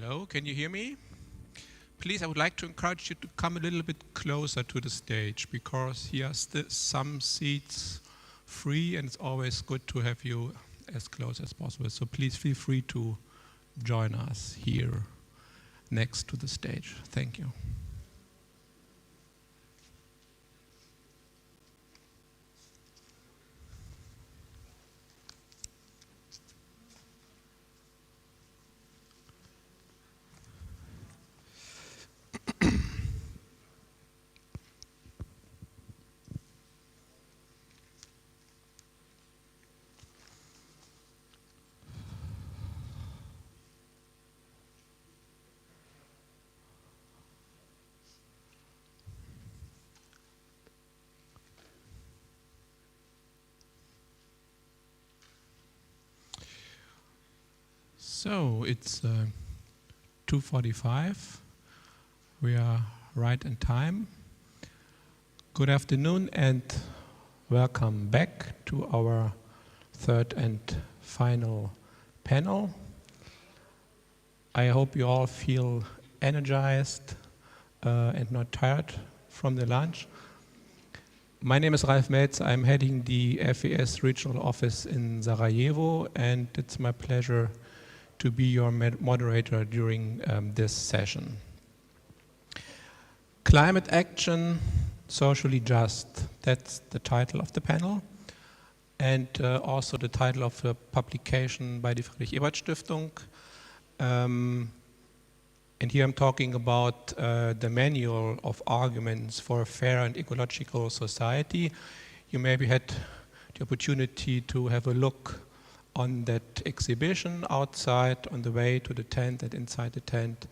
Hello, can you hear me? Please, I would like to encourage you to come a little bit closer to the stage because here are some seats free and it's always good to have you as close as possible. So please feel free to join us here next to the stage. Thank you. So it's 2:45. We are right in time. Good afternoon and welcome back to our third and final panel. I hope you all feel energized and not tired from the lunch. My name is Ralf Melz. I'm heading the FES regional office in Sarajevo, and it's my pleasure to be your moderator during this session. Climate action, socially just. That's the title of the panel, and also the title of the publication by the Friedrich-Ebert-Stiftung. And here I'm talking about the manual of arguments for a fair and ecological society. You maybe had the opportunity to have a look on that exhibition outside on the way to the tent and inside the tent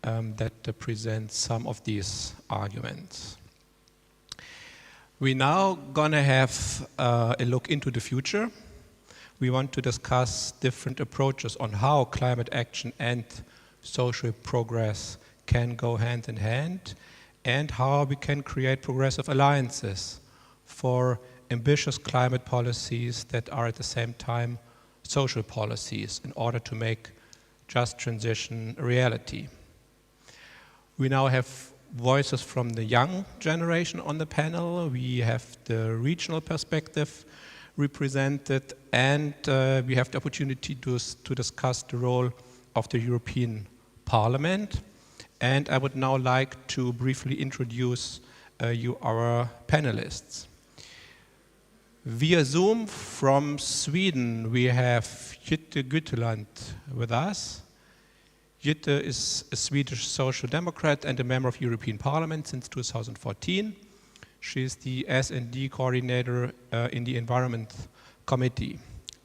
that presents some of these arguments. We're now gonna have a look into the future. We want to discuss different approaches on how climate action and social progress can go hand in hand and how we can create progressive alliances for ambitious climate policies that are at the same time social policies in order to make just transition a reality. We now have voices from the young generation on the panel. We have the regional perspective represented, and we have the opportunity to discuss the role of the European Parliament. And I would now like to briefly introduce you our panelists. Via Zoom from Sweden, we have Jytte Guteland with us. Jytte is a Swedish social democrat and a member of European Parliament since 2014. She is the S&D coordinator in the Environment Committee.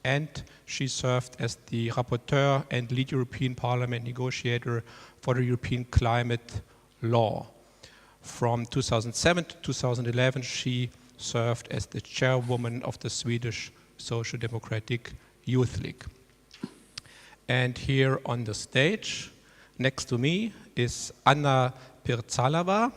And she served as the rapporteur and lead European Parliament negotiator for the European climate law. From 2007 to 2011, she served as the chairwoman of the Swedish Social Democratic Youth League. And here on the stage, next to me, is Anna Pirtsalava.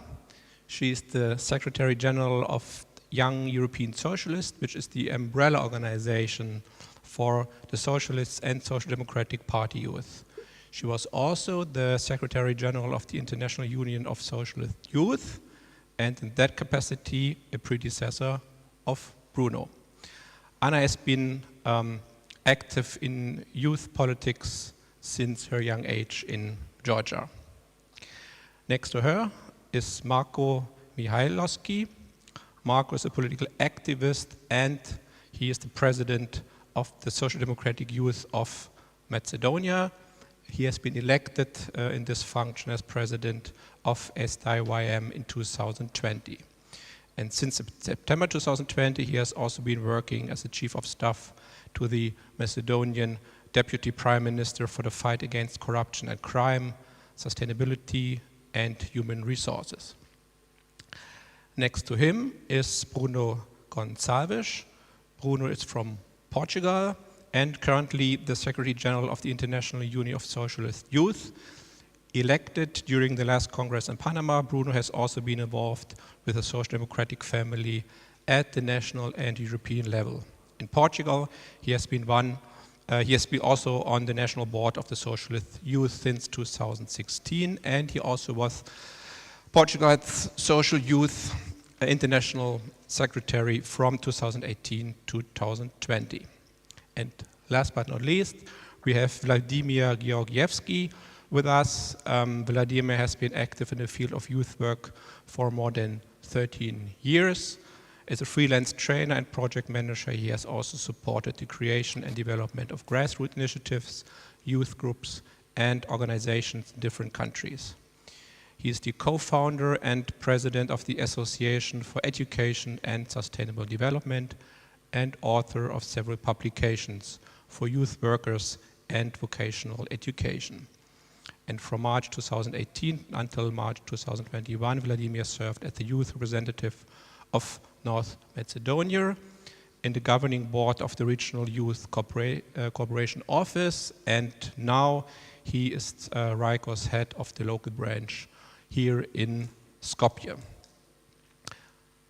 She is the Secretary General of Young European Socialists, which is the umbrella organization for the Socialists and Social Democratic Party youth. She was also the Secretary General of the International Union of Socialist Youth, and in that capacity, a predecessor of Bruno. Anna has been active in youth politics since her young age in Georgia. Next to her is Marko Mihajlovski. Marko is a political activist, and he is the president of the Social Democratic Youth of Macedonia. He has been elected in this function as president of SDYM in 2020. And since September 2020, he has also been working as the chief of staff to the Macedonian Deputy Prime Minister for the fight against corruption and crime, sustainability, and human resources. Next to him is Bruno Gonçalves. Bruno is from Portugal and currently the Secretary General of the International Union of Socialist Youth. Elected during the last Congress in Panama, Bruno has also been involved with the social democratic family at the national and European level. In Portugal, he has been one He has been also on the national board of the Socialist Youth since 2016, and he also was Portugal's Social Youth International Secretary from 2018 to 2020. And last but not least, we have Vladimir Georgievsky with us. Vladimir has been active in the field of youth work for more than 13 years. As a freelance trainer and project manager, he has also supported the creation and development of grassroots initiatives, youth groups, and organizations in different countries. He is the co-founder and president of the Association for Education and Sustainable Development and author of several publications for youth workers and vocational education. And from March 2018 until March 2021, Vladimir served as the youth representative of North Macedonia in the governing board of the Regional Youth Cooperation Office, and now he is RICO's head of the local branch here in Skopje.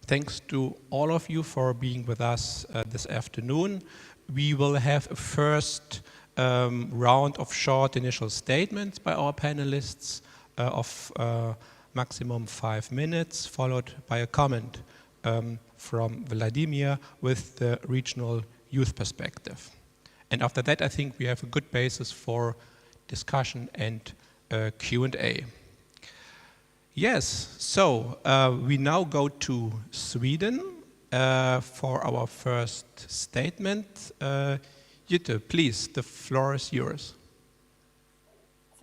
Thanks to all of you for being with us this afternoon. We will have a first round of short initial statements by our panelists of maximum 5 minutes, followed by a comment from Vladimir with the regional youth perspective. And after that, I think we have a good basis for discussion and Q&A. Yes, so we now go to Sweden for our first statement. Jytte, please, the floor is yours.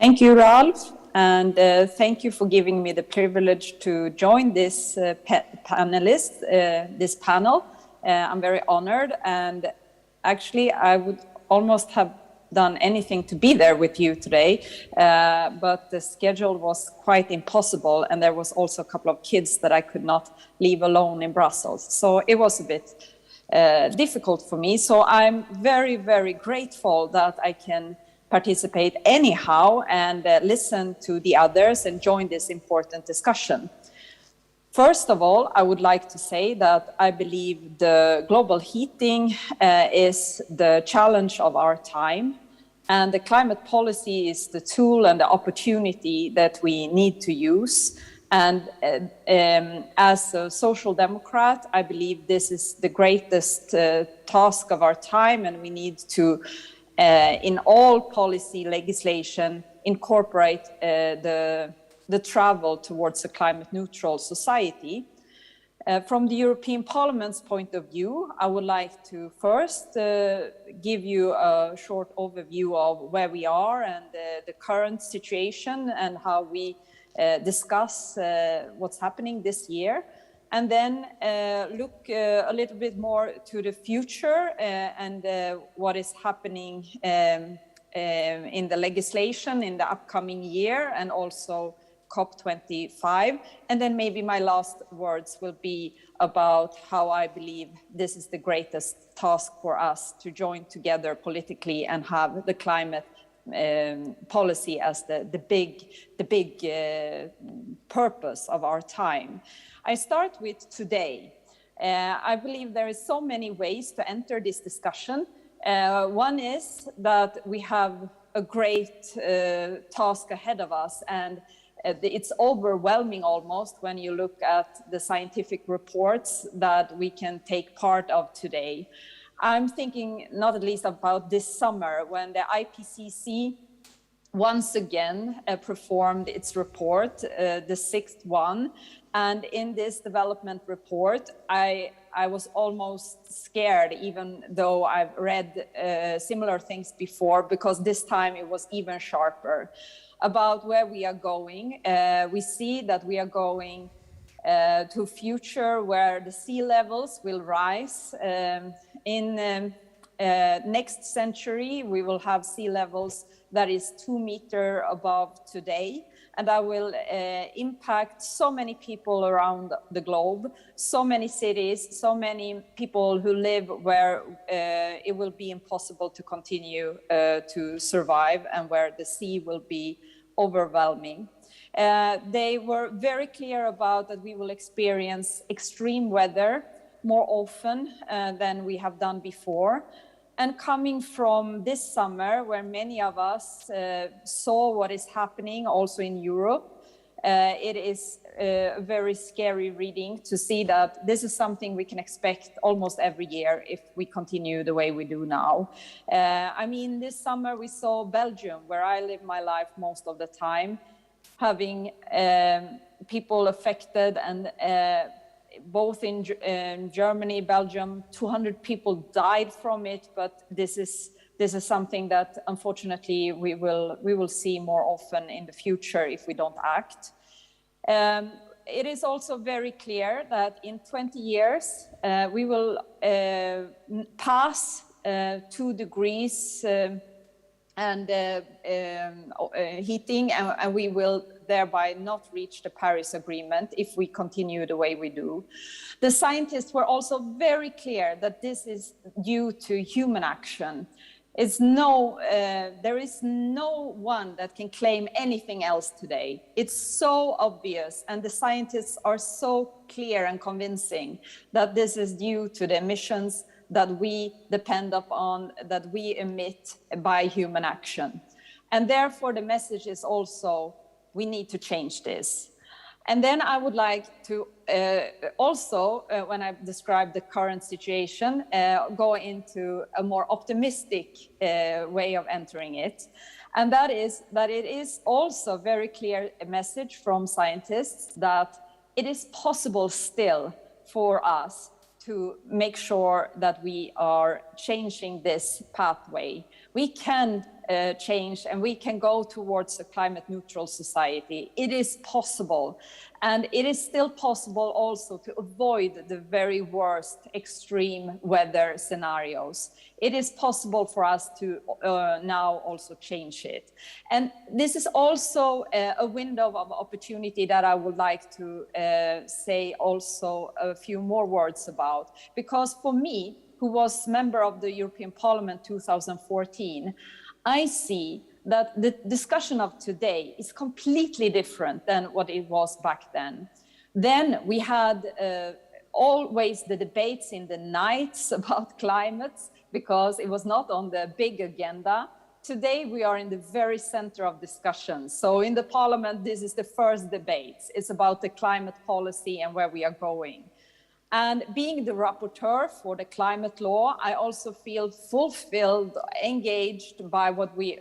Thank you, Ralph, and thank you for giving me the privilege to join this this panel. I'm very honored, and actually I would almost have done anything to be there with you today, but the schedule was quite impossible, and there was also a couple of kids that I could not leave alone in Brussels. So it was a bit difficult for me. So I'm very, very grateful that I can participate anyhow and listen to the others and join this important discussion. First of all, I would like to say that I believe the global heating is the challenge of our time, and the climate policy is the tool and the opportunity that we need to use. And as a social democrat, I believe this is the greatest task of our time, and we need to, in all policy legislation, incorporate the travel towards a climate neutral society. From the European Parliament's point of view, I would like to first give you a short overview of where we are and the current situation and how we discuss what's happening this year, and then look a little bit more to the future and what is happening in the legislation in the upcoming year, and also COP25. And then maybe my last words will be about how I believe this is the greatest task for us to join together politically and have the climate policy as the big purpose of our time. I start with today. I believe there is so many ways to enter this discussion. One is that we have a great task ahead of us, and it's overwhelming almost when you look at the scientific reports that we can take part of today. I'm thinking not at least about this summer when the IPCC once again performed its report, the sixth one. And in this development report, I was almost scared, even though I've read similar things before, because this time it was even sharper about where we are going. We see that we are going to a future where the sea levels will rise. In next century, we will have sea levels that is 2 meters above today, and that will impact so many people around the globe, so many cities, so many people who live where it will be impossible to continue to survive, and where the sea will be overwhelming. They were very clear about that we will experience extreme weather more often than we have done before. And coming from this summer, where many of us saw what is happening also in Europe, it is a very scary reading to see that this is something we can expect almost every year if we continue the way we do now. I mean, this summer we saw Belgium, where I live my life most of the time, having people affected, and both in Germany, Belgium, 200 people died from it, but this is something that unfortunately we will see more often in the future if we don't act. It is also very clear that in 20 years we will pass 2 degrees and heating, and we will thereby not reach the Paris Agreement if we continue the way we do. The scientists were also very clear that this is due to human action. There is no one that can claim anything else today. It's so obvious, and the scientists are so clear and convincing that this is due to the emissions that we depend upon, that we emit by human action. And therefore the message is also, we need to change this. And then I would like to also, when I describe the current situation, go into a more optimistic way of entering it. And that is that it is also very clear a message from scientists that it is possible still for us to make sure that we are changing this pathway. We can change, and we can go towards a climate neutral society. It is possible. And it is still possible also to avoid the very worst extreme weather scenarios. It is possible for us to now also change it. And this is also a window of opportunity that I would like to say also a few more words about. Because for me, who was member of the European Parliament 2014, I see that the discussion of today is completely different than what it was back then. Then we had always the debates in the nights about climate because it was not on the big agenda. Today we are in the very center of discussion. So in the Parliament, this is the first debate. It's about the climate policy and where we are going. And being the rapporteur for the climate law, I also feel fulfilled, engaged by what we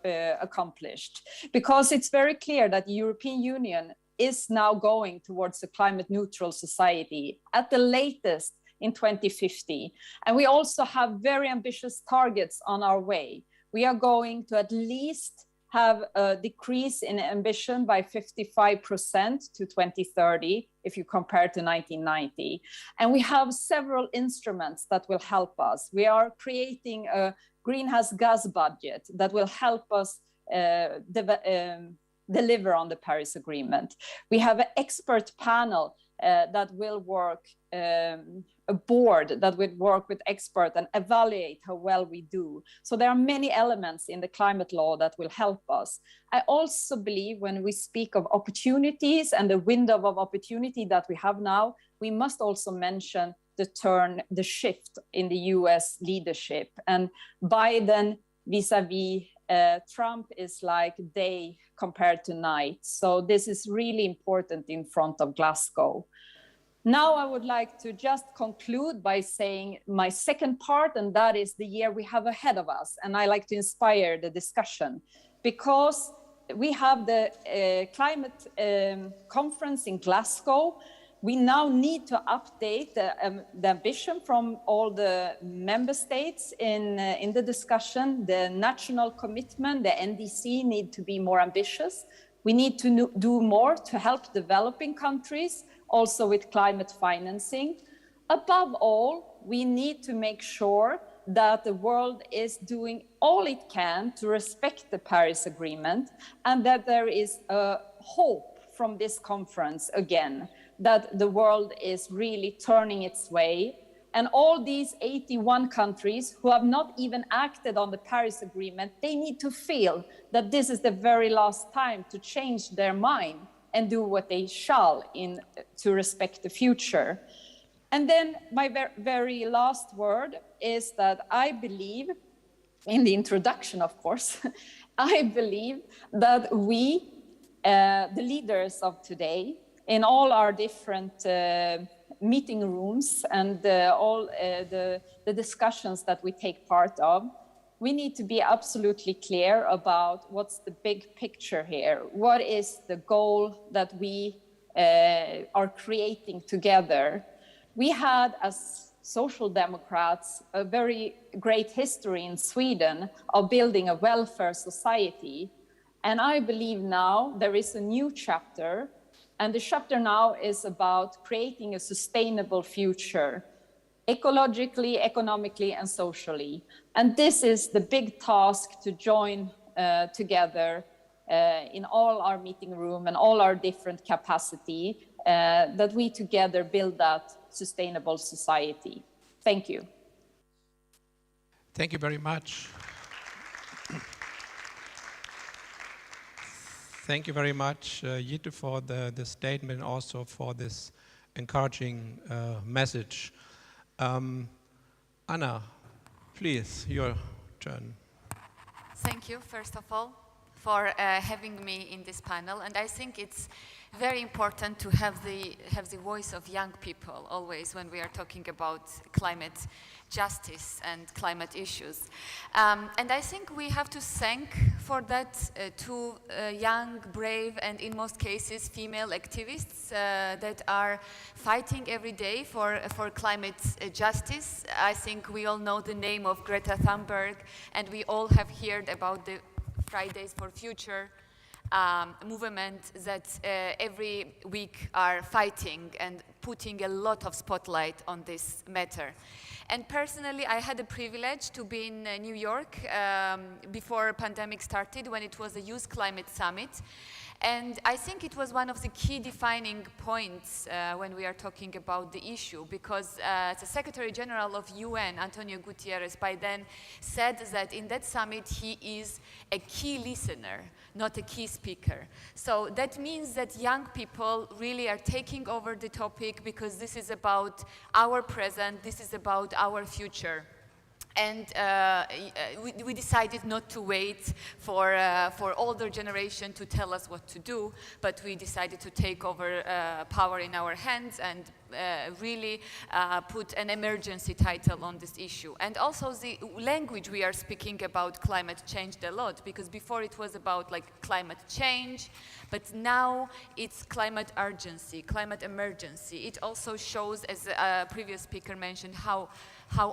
accomplished. Because it's very clear that the European Union is now going towards a climate neutral society at the latest in 2050. And we also have very ambitious targets on our way. We are going to at least have a decrease in ambition by 55% to 2030, if you compare to 1990. And we have several instruments that will help us. We are creating a greenhouse gas budget that will help us deliver on the Paris Agreement. We have an expert panel that will work, a board that will work with experts and evaluate how well we do. So there are many elements in the climate law that will help us. I also believe when we speak of opportunities and the window of opportunity that we have now, we must also mention the shift in the US leadership. And Biden vis-a-vis Trump is like day compared to night. So this is really important in front of Glasgow. Now I would like to just conclude by saying my second part, and that is the year we have ahead of us. And I like to inspire the discussion because we have the climate conference in Glasgow. We now need to update the ambition from all the member states in the discussion. The national commitment, the NDC, need to be more ambitious. We need to do more to help developing countries, also with climate financing. Above all, we need to make sure that the world is doing all it can to respect the Paris Agreement, and that there is a hope from this conference again, that the world is really turning its way. And all these 81 countries who have not even acted on the Paris Agreement, they need to feel that this is the very last time to change their mind and do what they shall to respect the future. And then my very last word is that I believe, in the introduction, of course, I believe that we, the leaders of today, in all our different meeting rooms and all the discussions that we take part of, we need to be absolutely clear about what's the big picture here. What is the goal that we are creating together? We had, as Social Democrats, a very great history in Sweden of building a welfare society. And I believe now there is a new chapter, and the chapter now is about creating a sustainable future, ecologically, economically, and socially. And this is the big task to join together in all our meeting room and all our different capacity, that we together build that sustainable society. Thank you. Thank you very much. Thank you very much, Jytte, for the statement, also for this encouraging message. Anna, please, your turn. Thank you, first of all, for having me in this panel. And I think it's very important to have the voice of young people always when we are talking about climate justice and climate issues. And I think we have to thank for that to young, brave, and in most cases female activists that are fighting every day for climate justice. I think we all know the name of Greta Thunberg, and we all have heard about the Fridays for Future movement that every week are fighting and putting a lot of spotlight on this matter. And personally, I had the privilege to be in New York before pandemic started, when it was a Youth Climate Summit. And I think it was one of the key defining points when we are talking about the issue, because the Secretary General of UN, Antonio Guterres, by then said that in that summit he is a key listener, not a key speaker. So that means that young people really are taking over the topic, because this is about our present, this is about our future. And we decided not to wait for older generation to tell us what to do, but we decided to take over power in our hands and really put an emergency title on this issue. And also the language we are speaking about climate changed a lot, because before it was about like climate change, but now it's climate urgency, climate emergency. It also shows, as a previous speaker mentioned, how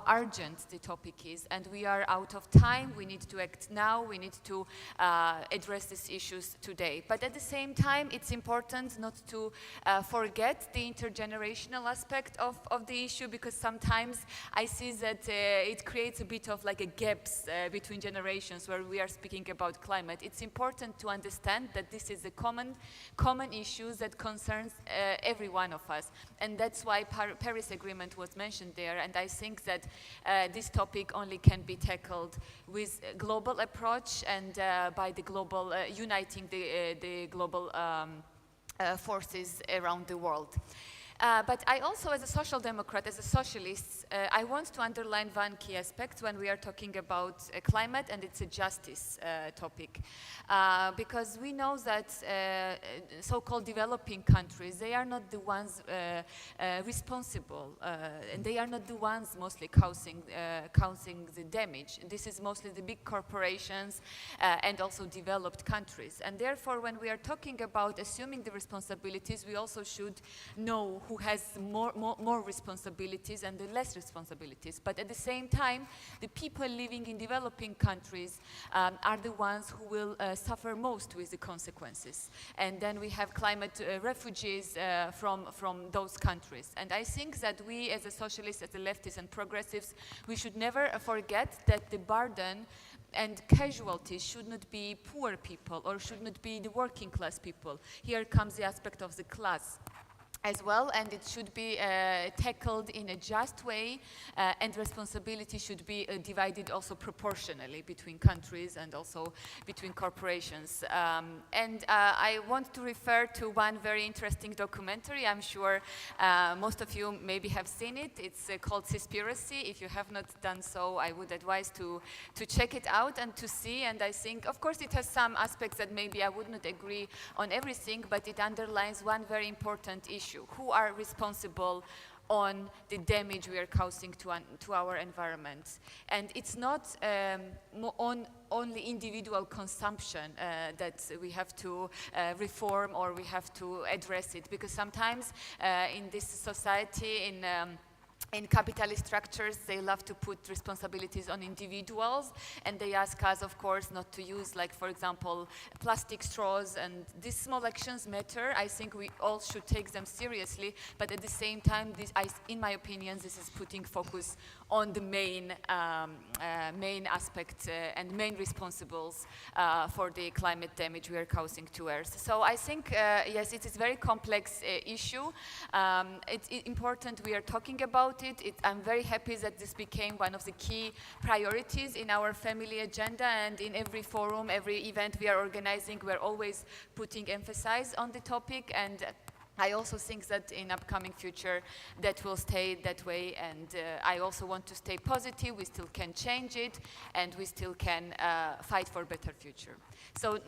urgent the topic is, and we are out of time. We need to act now. We need to address these issues today. But at the same time, it's important not to forget the intergenerational aspect of the issue, because sometimes I see that it creates a bit of like a gaps between generations where we are speaking about climate. It's important to understand that this is a common issue that concerns every one of us, and that's why Paris Agreement was mentioned there. And I think that this topic only can be tackled with a global approach and by the global uniting the global forces around the world. But I also, as a social democrat, as a socialist, I want to underline one key aspect when we are talking about climate, and it's a justice topic. Because we know that so-called developing countries, they are not the ones responsible, and they are not the ones mostly causing the damage. This is mostly the big corporations and also developed countries. And therefore, when we are talking about assuming the responsibilities, we also should know who has more responsibilities and the less responsibilities. But at the same time, the people living in developing countries are the ones who will suffer most with the consequences. And then we have climate refugees from those countries. And I think that we, as a socialists, as the leftists and progressives, we should never forget that the burden and casualties should not be poor people or should not be the working class people. Here comes the aspect of the class. as well, and it should be tackled in a just way, and responsibility should be divided also proportionally between countries and also between corporations. And I want to refer to one very interesting documentary. I'm sure most of you maybe have seen it. It's called Seaspiracy. If you have not done so, I would advise to check it out and to see. And I think, of course, it has some aspects that maybe I would not agree on everything, but it underlines one very important issue. Who are responsible on the damage we are causing to our environment? And it's not only individual consumption that we have to reform or we have to address it, because sometimes in this society, in capitalist structures, they love to put responsibilities on individuals, and they ask us, of course, not to use, like, for example, plastic straws, and these small actions matter. I think we all should take them seriously, but at the same time, in my opinion, this is putting focus on the main aspect and main responsibles for the climate damage we are causing to Earth. So I think, yes, it is a very complex issue. It's important we are talking about it. I'm very happy that this became one of the key priorities in our family agenda, and in every forum, every event we are organizing, we're always putting emphasis on the topic, and I also think that in upcoming future that will stay that way, and I also want to stay positive. We still can change it, and we still can fight for a better future. So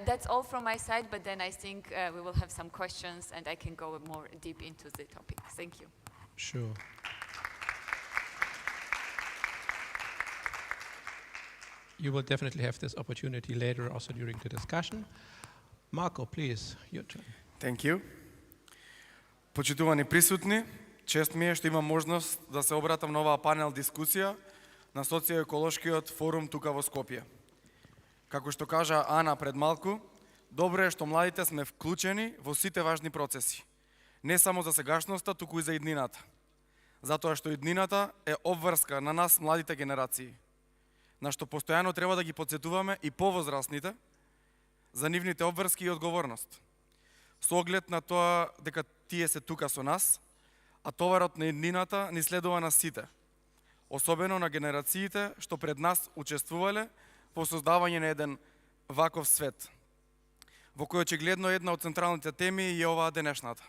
that's all from my side, but then I think we will have some questions and I can go more deep into the topic. Thank you. Sure. You will definitely have this opportunity later also during the discussion. Marko, please, your turn. Thank you. Почитувани присутни, чест ми е што имам можност да се обратам на оваа панел дискусија на Социо-Еколошкиот форум тука во Скопје. Како што кажа Ана пред малку, добро е што младите сме вклучени во сите важни процеси. Не само за сегашноста, туку и за иднината. Затоа што иднината е обврска на нас, младите генерации, на што постојано треба да ги потсетуваме и повозрасните за нивните обврски и одговорност. Со оглед на тоа дека тие се тука со нас, а товарот на иднината ни следува на сите, особено на генерациите што пред нас учествувале во создавање на еден ваков свет, во кој очигледно една од централните теми е оваа денешната.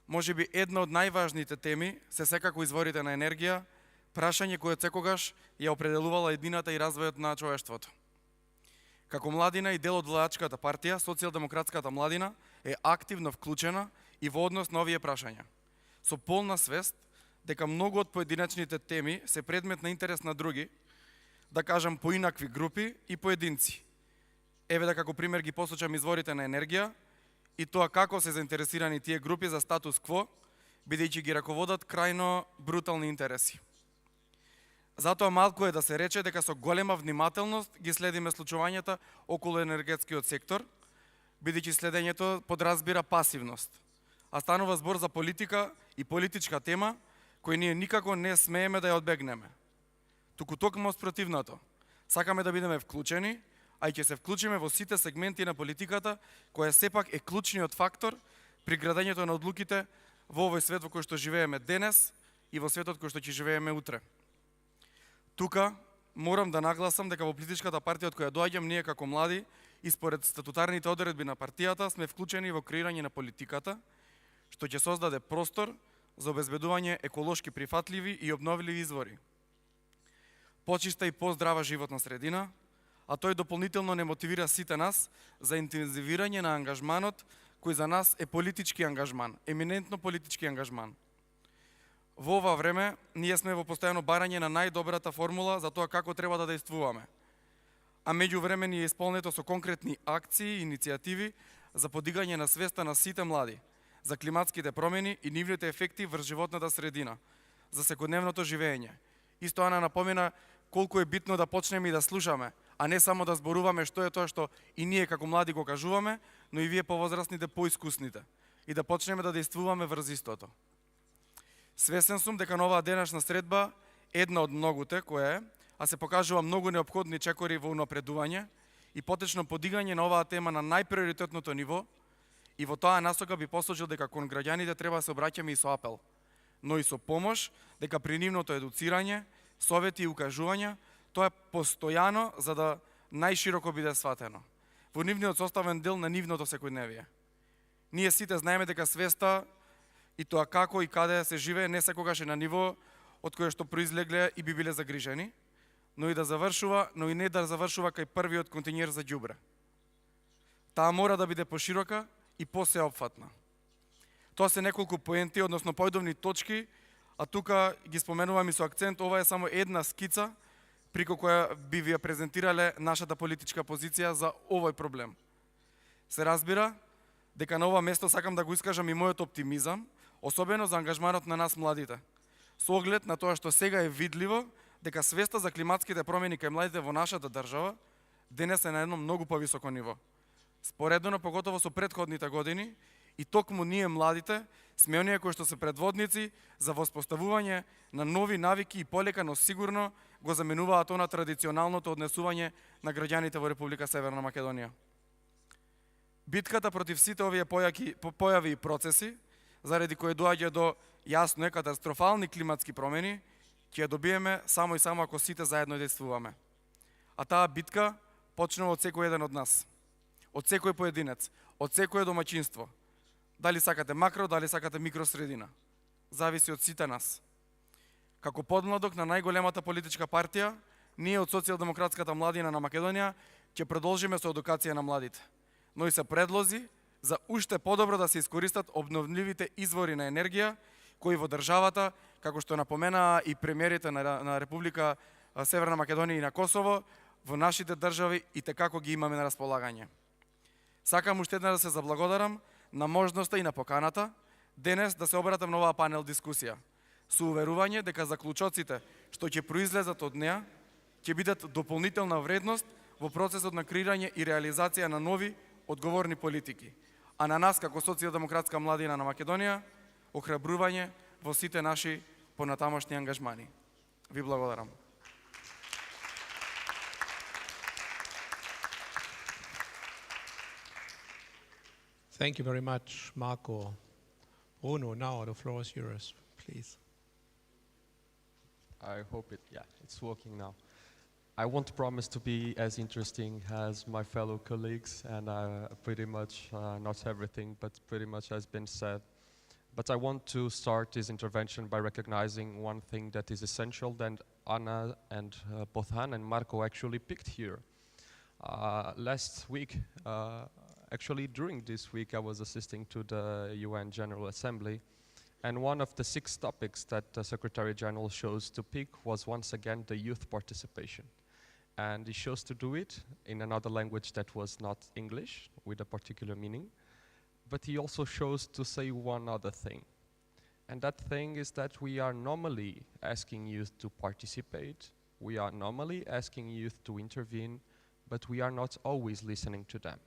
Може би една од најважните теми се секако изворите на енергија, прашање кое секогаш ја определувала иднината и развојот на човештвото. Како младина и дел од владачката партија, Социјалдемократската младина е активно вклучена и во однос на овие прашања, со полна свест дека многу од поединечните теми се предмет на интерес на други, да кажам поинакви групи и поединци. Еве да како пример ги посочам изворите на енергија и тоа како се заинтересирани тие групи за статус кво, бидејќи ги раководат крајно брутални интереси. Затоа малку е да се рече дека со голема внимателност ги следиме случувањата околу енергетскиот сектор, бидејќи следењето подразбира пасивност, а станува збор за политика и политичка тема кој ние никако не смееме да ја одбегнеме. Туку токму спротивното, сакаме да бидеме вклучени, а и ќе се вклучиме во сите сегменти на политиката, која сепак е клучниот фактор при градењето на одлуките во овој свет во кој што живееме денес и во светот кој што ќе живееме утре. Тука морам да нагласам дека во политичката партија од која доаѓам, ние како млади и според статутарните одредби на партијата сме вклучени во креирање на политиката, што ќе создаде простор за обезбедување еколошки прифатливи и обновливи извори, почиста и поздрава животна средина, а тој дополнително не мотивира сите нас за интензивирање на ангажманот кој за нас е политички ангажман, еминентно политички ангажман. Во ова време ние сме во постојано барање на најдобрата формула за тоа како треба да действуваме, а меѓувреме ни е исполнето со конкретни акции и иницијативи за подигање на свеста на сите млади за климатските промени и нивните ефекти врз животната средина, за секојдневното живење. Исто Ана напомена колку е битно да почнеме и да слушаме, а не само да зборуваме што е тоа што и ние како млади го кажуваме, но и вие повозрастните, поискусните, и да почнеме да действуваме врз истото. Свесен сум дека на оваа денешна средба една од многуте која е, а се покажува многу неопходни чекори во унапредување и потечно подигање на оваа тема на најприоритетното ниво И во таа насока би посочил дека кон граѓаните треба да се обраќаме и со апел, но и со помош, дека при нивното едуцирање, совети и укажувања, тоа е постојано за да најшироко биде сватено во нивниот составен дел на нивното секојдневие. Ние сите знаеме дека свеста и тоа како и каде се живее не секогаш е на ниво од кое што произлегле и би биле загрижени, но и не да завршува кај првиот континер за ѓубре. Таа мора да биде поширока и посеопфатна. Тоа се неколку поенти, односно појдовни точки, а тука ги споменувам и со акцент, ова е само една скица прико која би ви ја презентирале нашата политичка позиција за овој проблем. Се разбира дека на ова место сакам да го искажам и мојот оптимизам, особено за ангажманот на нас младите, со оглед на тоа што сега е видливо дека свеста за климатските промени кај младите во нашата држава денес е на едно многу повисоко ниво. Споредно поготово со претходните години, и токму ние младите сме оние кои што се предводници за воспоставување на нови навики и полека, но сигурно го заменуваат она традиционалното однесување на граѓаните во Република Северна Македонија. Битката против сите овие појави и процеси, заради кои доаѓа до јасно катастрофални климатски промени, ќе ја добиеме само и само ако сите заедно действуваме. А таа битка почнува од секој еден од нас, од секој поединец, од секое домаќинство. Дали сакате макро, дали сакате микросредина. Зависи од сите нас. Како подмладок на најголемата политичка партија, ние од Социјалдемократската младина на Македонија ќе продолжиме со едукација на младите, но и се предлози за уште подобро да се искористат обновливите извори на енергија, кои во државата, како што напоменаа и премиерите на Република Северна Македонија и на Косово, во нашите држави и како ги имаме на располагање. Сакам уште еднаш да се заблагодарам на можноста и на поканата денес да се обратам на оваа панел дискусија, со уверување дека заклучоците што ќе произлезат од неа ќе бидат дополнителна вредност во процесот на креирање и реализација на нови одговорни политики, а на нас како Социјалдемократска младина на Македонија охрабрување во сите наши понатамошни ангажмани. Ви благодарам. Thank you very much, Marco. Bruno, now the floor is yours, please. I hope it's working now. I won't promise to be as interesting as my fellow colleagues, and pretty much, not everything, but pretty much has been said. But I want to start this intervention by recognizing one thing that is essential that Anna and both Han and Marco actually picked here. Last week, actually during this week, I was assisting to the UN General Assembly, and one of the 6 topics that the Secretary General chose to pick was once again the youth participation. And he chose to do it in another language that was not English, with a particular meaning. But he also chose to say one other thing. And that thing is that we are normally asking youth to participate, we are normally asking youth to intervene, but we are not always listening to them.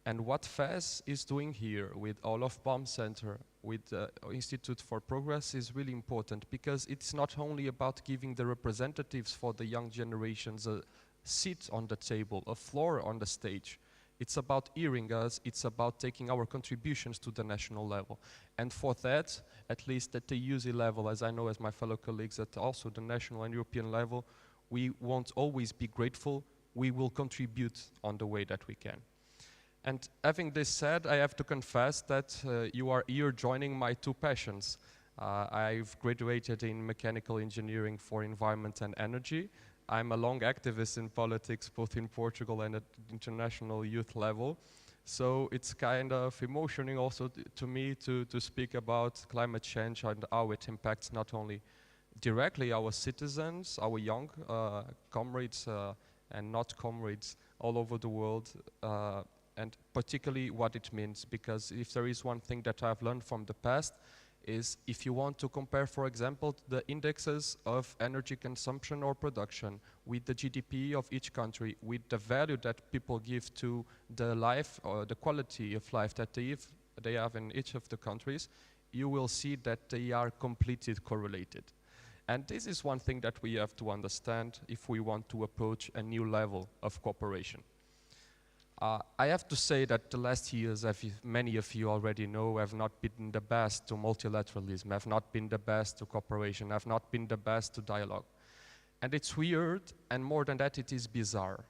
And what FES is doing here with Olof Palme Center, with the Institute for Progress is really important, because it's not only about giving the representatives for the young generations a seat on the table, a floor on the stage. It's about hearing us, it's about taking our contributions to the national level. And for that, at least at the UZ level, as I know as my fellow colleagues, at also the national and European level, we won't always be grateful, we will contribute on the way that we can. And having this said, I have to confess that you are here joining my 2 passions. I've graduated in mechanical engineering for environment and energy. I'm a long activist in politics, both in Portugal and at international youth level. So it's kind of emotional also to me to speak about climate change and how it impacts not only directly our citizens, our young comrades and not comrades all over the world, and particularly what it means, because if there is one thing that I've learned from the past is if you want to compare, for example, the indexes of energy consumption or production with the GDP of each country, with the value that people give to the life or the quality of life that they have in each of the countries, you will see that they are completely correlated. And this is one thing that we have to understand if we want to approach a new level of cooperation. I have to say that the last years, as many of you already know, have not been the best to multilateralism, have not been the best to cooperation, have not been the best to dialogue. And it's weird, and more than that, it is bizarre.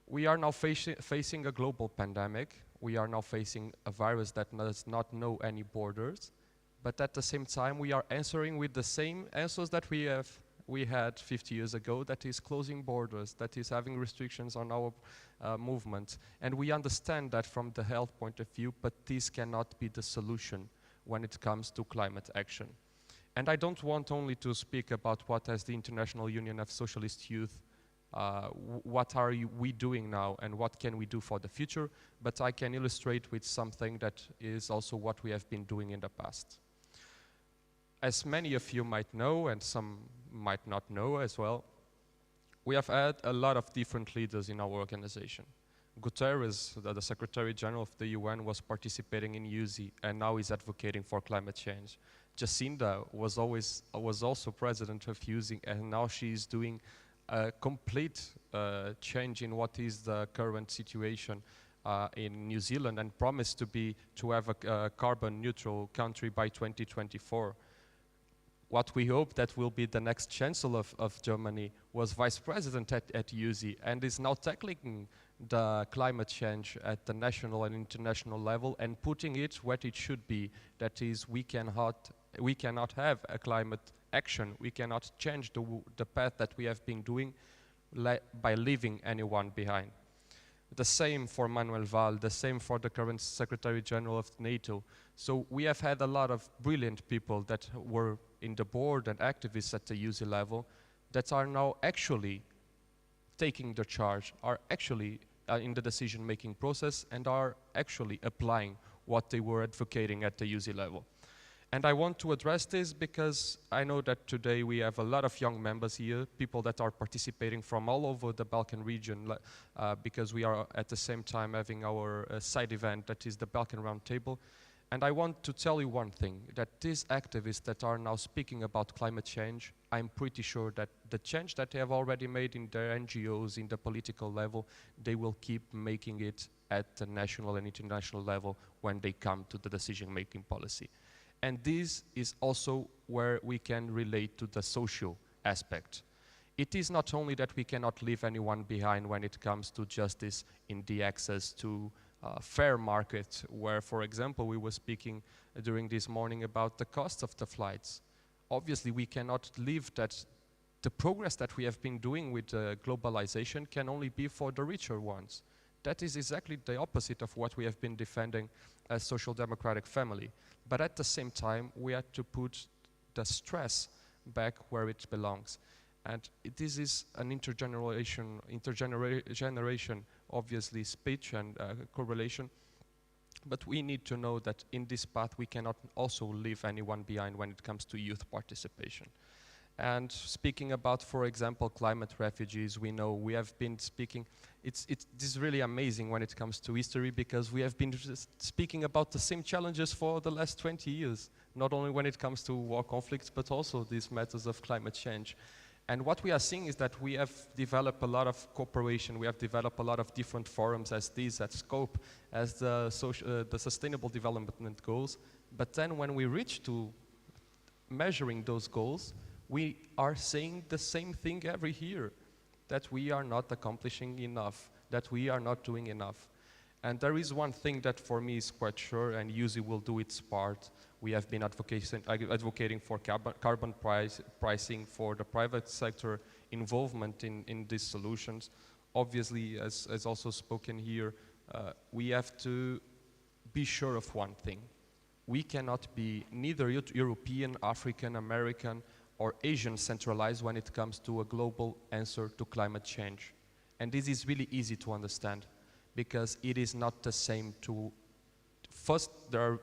We are now facing a global pandemic. We are now facing a virus that does not know any borders. But at the same time, we are answering with the same answers that we had 50 years ago, that is closing borders, that is having restrictions on our movement. And we understand that from the health point of view, but this cannot be the solution when it comes to climate action. And I don't want only to speak about what as the International Union of Socialist Youth, what are we doing now and what can we do for the future, but I can illustrate with something that is also what we have been doing in the past. As many of you might know, and some might not know as well, we have had a lot of different leaders in our organization. Guterres, the Secretary General of the UN, was participating in USI and now is advocating for climate change. Jacinda was also president of USI, and now she is doing a complete change in what is the current situation in New Zealand, and promised to have a carbon neutral country by 2024. What we hope that will be the next chancellor of Germany was vice president at USI and is now tackling the climate change at the national and international level and putting it where it should be. That is, we cannot have a climate action. We cannot change the path that we have been doing by leaving anyone behind. The same for Manuel Valls, the same for the current Secretary General of NATO. So we have had a lot of brilliant people that were in the board and activists at the USI level that are now actually taking the charge, are actually in the decision-making process and are actually applying what they were advocating at the USI level. And I want to address this because I know that today we have a lot of young members here, people that are participating from all over the Balkan region, because we are at the same time having our side event, that is the Balkan Roundtable. And I want to tell you one thing, that these activists that are now speaking about climate change, I'm pretty sure that the change that they have already made in their NGOs, in the political level, they will keep making it at the national and international level when they come to the decision-making policy. And this is also where we can relate to the social aspect. It is not only that we cannot leave anyone behind when it comes to justice in the access to fair market, where, for example, we were speaking during this morning about the cost of the flights. Obviously, we cannot leave that the progress that we have been doing with globalization can only be for the richer ones. That is exactly the opposite of what we have been defending as social democratic family. But at the same time, we had to put the stress back where it belongs. And this is an intergeneration, obviously, speech and correlation. But we need to know that in this path, we cannot also leave anyone behind when it comes to youth participation. And speaking about, for example, climate refugees, we know we have been speaking, this is really amazing when it comes to history, because we have been speaking about the same challenges for the last 20 years, not only when it comes to war conflicts, but also these matters of climate change. And what we are seeing is that we have developed a lot of cooperation, we have developed a lot of different forums as these, at Scope, as the Sustainable Development Goals. But then when we reach to measuring those goals, we are saying the same thing every year, that we are not accomplishing enough, that we are not doing enough. And there is one thing that for me is quite sure, and USI will do its part. We have been advocating for carbon pricing, for the private sector involvement in these solutions. Obviously, as also spoken here, we have to be sure of one thing. We cannot be neither European, African, American, or Asian centralized when it comes to a global answer to climate change. And this is really easy to understand, because it is not the same to, first, there are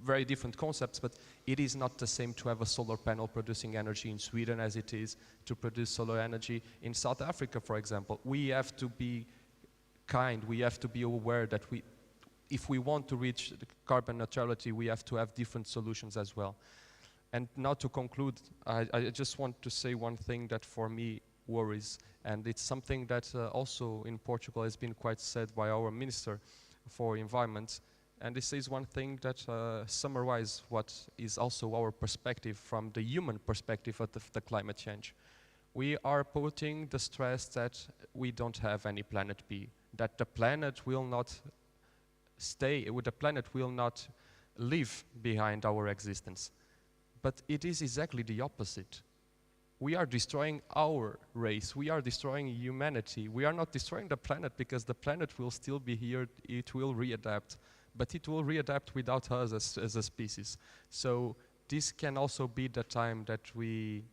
very different concepts, but it is not the same to have a solar panel producing energy in Sweden as it is to produce solar energy in South Africa, for example. We have to be kind, we have to be aware that if we want to reach carbon neutrality, we have to have different solutions as well. And now to conclude, I just want to say one thing, that for me, worries. And it's something that also in Portugal has been quite said by our Minister for Environment. And this is one thing that summarizes what is also our perspective from the human perspective of the climate change. We are putting the stress that we don't have any planet B, that the planet will not the planet will not leave behind our existence. But it is exactly the opposite. We are destroying our race, we are destroying humanity. We are not destroying the planet because the planet will still be here, it will readapt, but it will readapt without us as a species. So this can also be the time that we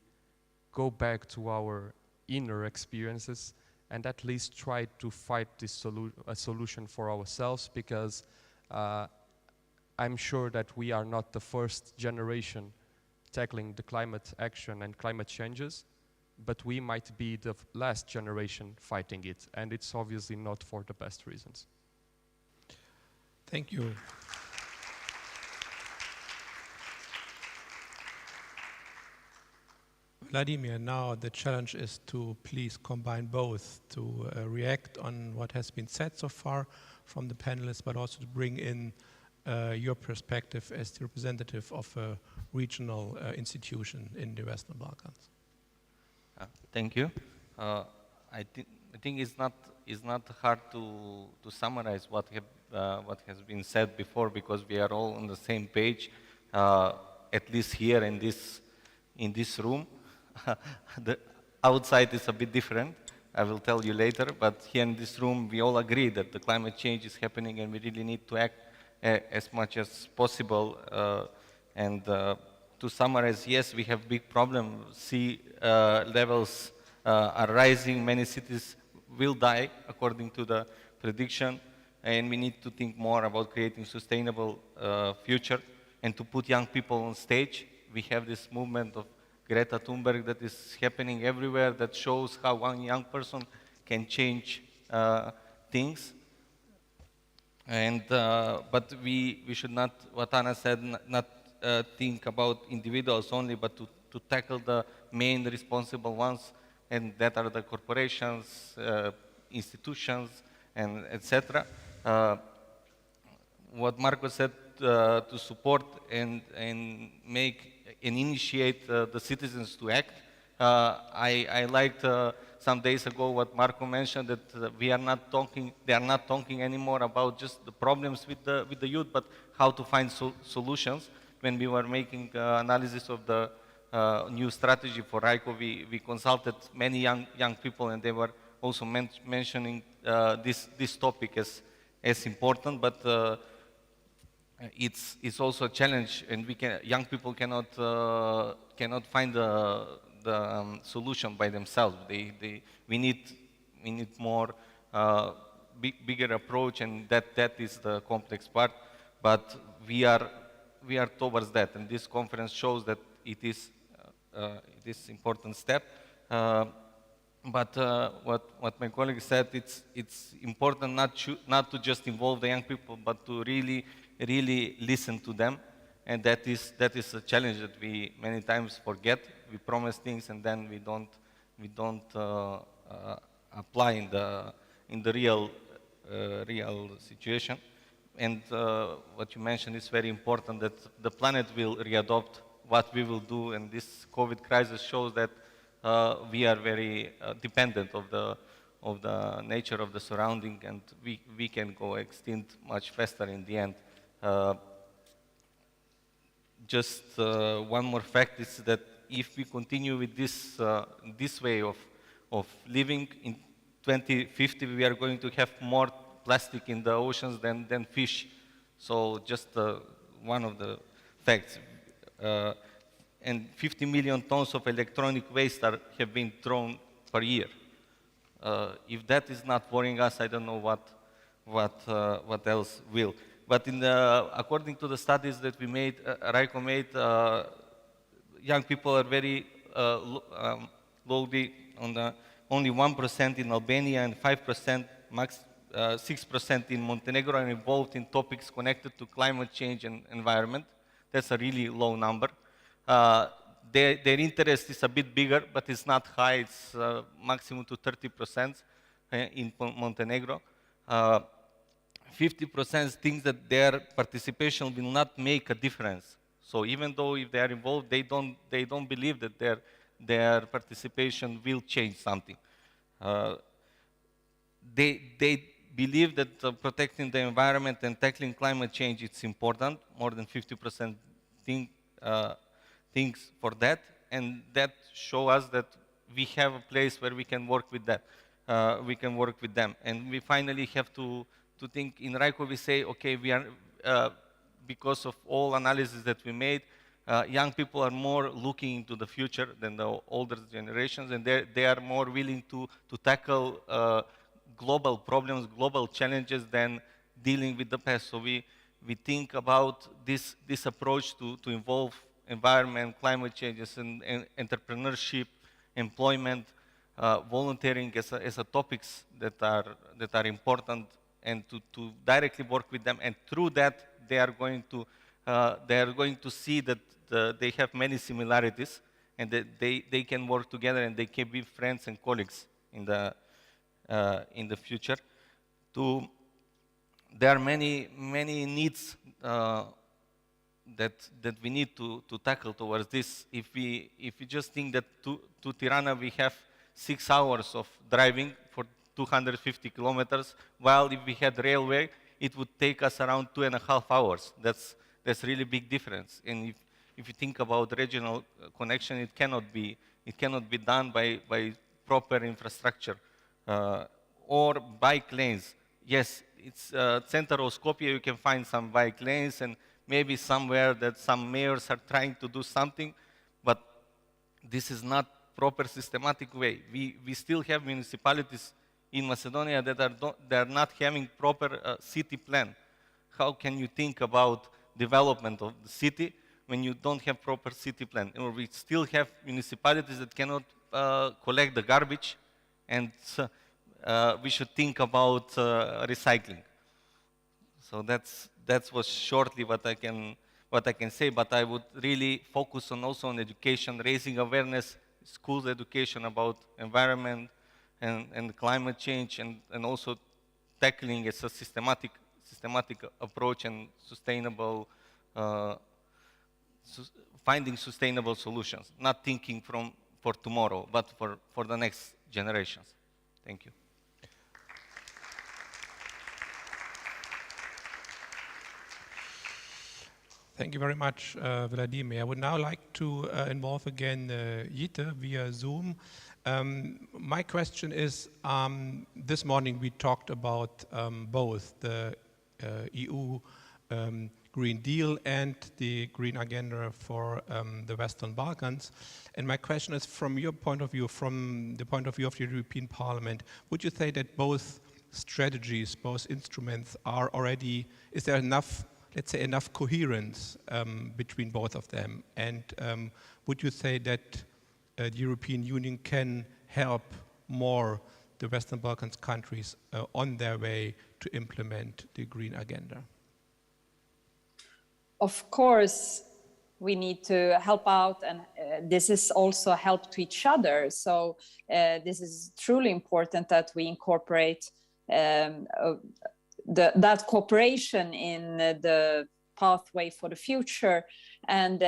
go back to our inner experiences and at least try to fight this solution for ourselves, because I'm sure that we are not the first generation tackling the climate action and climate changes, but we might be the last generation fighting it, and it's obviously not for the best reasons. Thank you. Vladimir, now the challenge is to please combine both, to react on what has been said so far from the panelists, but also to bring in your perspective as the representative of a regional institution in the Western Balkans. Thank you. I think it's not hard to summarize what has been said before, because we are all on the same page, at least here in this room. The outside is a bit different, I will tell you later, but here in this room we all agree that the climate change is happening and we really need to act as much as possible. To summarize, yes, we have big problems. Sea levels are rising, many cities will die according to the prediction, and we need to think more about creating sustainable future and to put young people on stage. We have this movement of Greta Thunberg that is happening everywhere, that shows how one young person can change things. But we should not, what Anna said, not think about individuals only, but to tackle the main responsible ones, and that are the corporations, institutions, and etc. What Marco said, to support and make and initiate the citizens to act. I liked some days ago what Marco mentioned, that they are not talking anymore about just the problems with the youth, but how to find solutions. When we were making analysis of the new strategy for RICO, we consulted many young people, and they were also mentioning this topic as important, but it's also a challenge, and young people cannot find the solution by themselves. We need more bigger approach, and that is the complex part. But we are towards that, and this conference shows that it is important step. But what my colleague said, it's important not to just involve the young people, but to really listen to them, and that is a challenge that we many times forget. We promise things and then we don't apply in the real situation. And what you mentioned is very important, that the planet will readopt what we will do, and this COVID crisis shows that we are very dependent of the nature of the surrounding, and we can go extinct much faster in the end. Just one more fact is that if we continue with this way of living, in 2050 we are going to have more plastic in the oceans than fish. So just one of the facts. And 50 million tons of electronic waste have been thrown per year. If that is not worrying us, I don't know what else will. But according to the studies that we made, RICO made, young people are very lowly on only 1% in Albania and 5%, 6% in Montenegro are involved in topics connected to climate change and environment. That's a really low number. their interest is a bit bigger, but it's not high. It's maximum to 30% in Montenegro. 50% think that their participation will not make a difference. So even though if they are involved, they don't believe that their participation will change something. They believe that protecting the environment and tackling climate change is important. More than 50% thinks for that, and that shows us that we have a place where we can work with that. We can work with them, and we finally have to think. In RICO, we say, okay, we are because of all analysis that we made, young people are more looking into the future than the older generations, and they are more willing to tackle global problems, global challenges than dealing with the past. So we think about this approach to involve environment, climate changes, and entrepreneurship, employment, volunteering as a topics that are important, and to directly work with them. And through that, they are going to see that they have many similarities, and that they can work together, and they can be friends and colleagues in the future. There are many needs that we need to tackle towards this. If we just think that to Tirana we have 6 hours of driving for 250 kilometers, while if we had railway, it would take us around 2.5 hours. That's really big difference. And if you think about regional connection, it cannot be done by proper infrastructure or bike lanes. Yes, it's center of Skopje. You can find some bike lanes, and maybe somewhere that some mayors are trying to do something, but this is not proper systematic way. We still have municipalities in Macedonia that are not having proper city plan. How can you think about development of the city when you don't have proper city plan? Or we still have municipalities that cannot collect the garbage, and we should think about recycling. So that's was shortly what I can say. But I would really focus also on education, raising awareness, schools education about environment and climate change, and also tackling as a systematic approach and sustainable, finding sustainable solutions, not thinking for tomorrow, but for the next generations. Thank you. Thank you very much, Vladimir. I would now like to involve again Jite via Zoom. My question is, this morning we talked about both the EU Green Deal and the Green Agenda for the Western Balkans. And my question is, from your point of view, from the point of view of the European Parliament, would you say that both strategies, both instruments are already, is there enough, let's say, enough coherence between both of them? And would you say that the European Union can help more the Western Balkans countries on their way to implement the Green Agenda? Of course, we need to help out, and this is also help to each other. So this is truly important that we incorporate that cooperation in the pathway for the future, and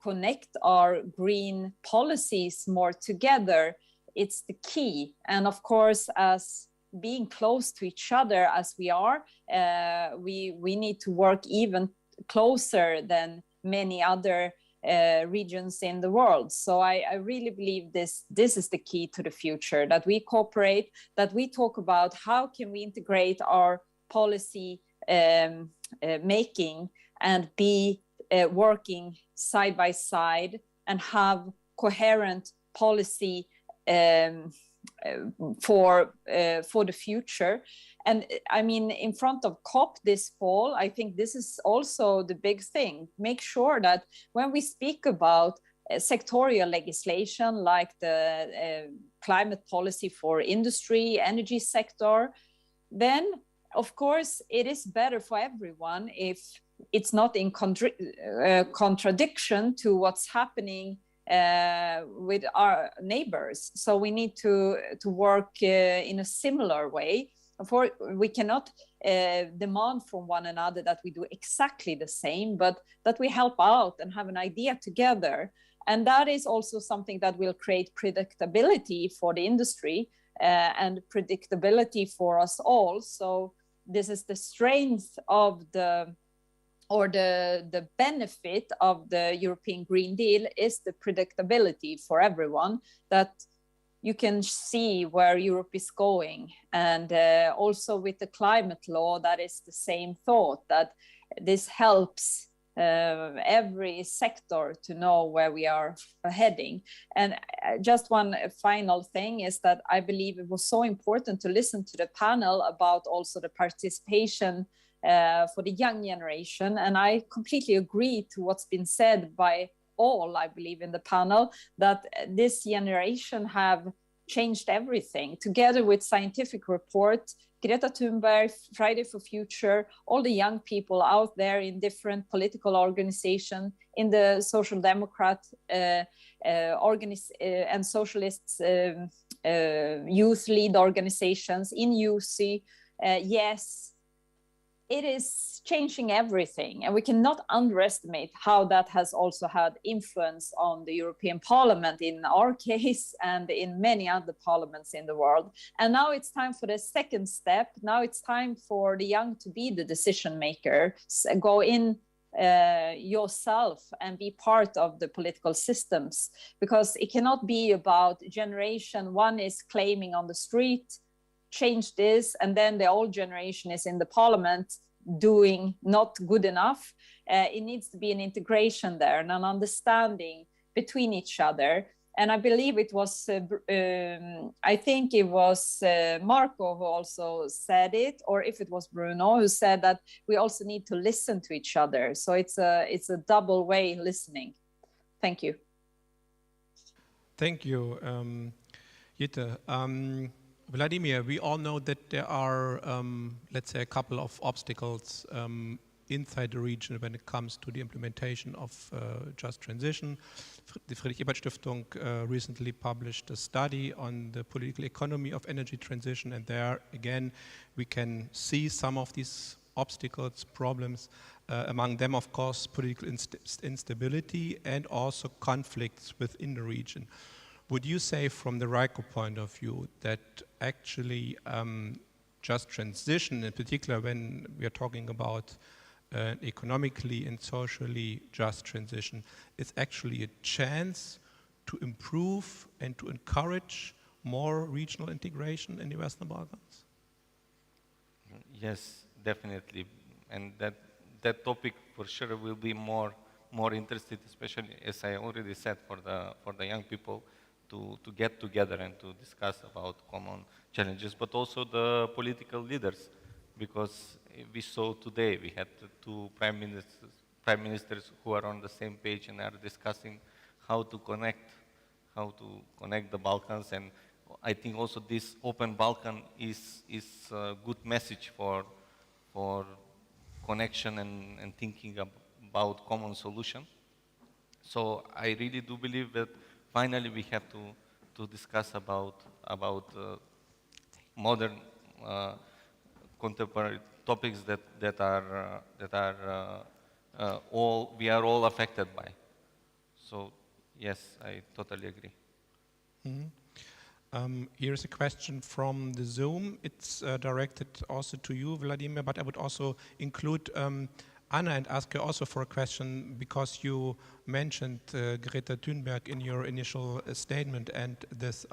connect our green policies more together. It's the key. And of course, as being close to each other as we are, we need to work even closer than many other regions in the world. So I really believe this is the key to the future, that we cooperate, that we talk about how can we integrate our policy making and be working side by side and have coherent policy for the future. And I mean, in front of COP this fall, I think this is also the big thing. Make sure that when we speak about sectorial legislation like the climate policy for industry, energy sector, then of course it is better for everyone if it's not in contradiction to what's happening with our neighbors. So we need to work in a similar way. We cannot demand from one another that we do exactly the same, but that we help out and have an idea together. And that is also something that will create predictability for the industry and predictability for us all. So this is the strength of the benefit of the European Green Deal, is the predictability for everyone, that you can see where Europe is going. And also with the climate law, that is the same thought, that this helps every sector to know where we are heading. And just one final thing is that I believe it was so important to listen to the panel about also the participation for the young generation. And I completely agree to what's been said by all, I believe, in the panel, that this generation have changed everything. Together with scientific report, Greta Thunberg, Friday for Future, all the young people out there in different political organizations, in the Social Democrat and Socialists youth lead organizations, in UC, yes, it is changing everything, and we cannot underestimate how that has also had influence on the European Parliament in our case and in many other parliaments in the world. And now it's time for the second step. Now it's time for the young to be the decision maker. Go in yourself and be part of the political systems, because it cannot be about generation one is claiming on the street, change this, and then the old generation is in the parliament doing not good enough. It needs to be an integration there and an understanding between each other. And I believe it was, I think it was Marco who also said it, or if it was Bruno who said that we also need to listen to each other. So it's a double way listening. Thank you. Thank you, Jette. Vladimir, we all know that there are, let's say, a couple of obstacles inside the region when it comes to the implementation of just transition. The Friedrich-Ebert-Stiftung recently published a study on the political economy of energy transition, and there, again, we can see some of these obstacles, problems, among them, of course, political instability and also conflicts within the region. Would you say, from the RICO point of view, that actually just transition, in particular when we are talking about economically and socially just transition, is actually a chance to improve and to encourage more regional integration in the Western Balkans? Yes, definitely. And that topic for sure will be more interested, especially, as I already said, for the young people, to get together and to discuss about common challenges, but also the political leaders, because we saw today we had two prime ministers who are on the same page and are discussing how to connect the Balkans. And I think also this open Balkan is a good message for connection and thinking about common solution. So I really do believe that finally we have to discuss about modern contemporary topics that we are all affected by. So yes, I totally agree. Mm-hmm. Here's a question from the Zoom. It's directed also to you, Vladimir, but I would also include Anna and ask her also for a question, because you mentioned Greta Thunberg in your initial statement and this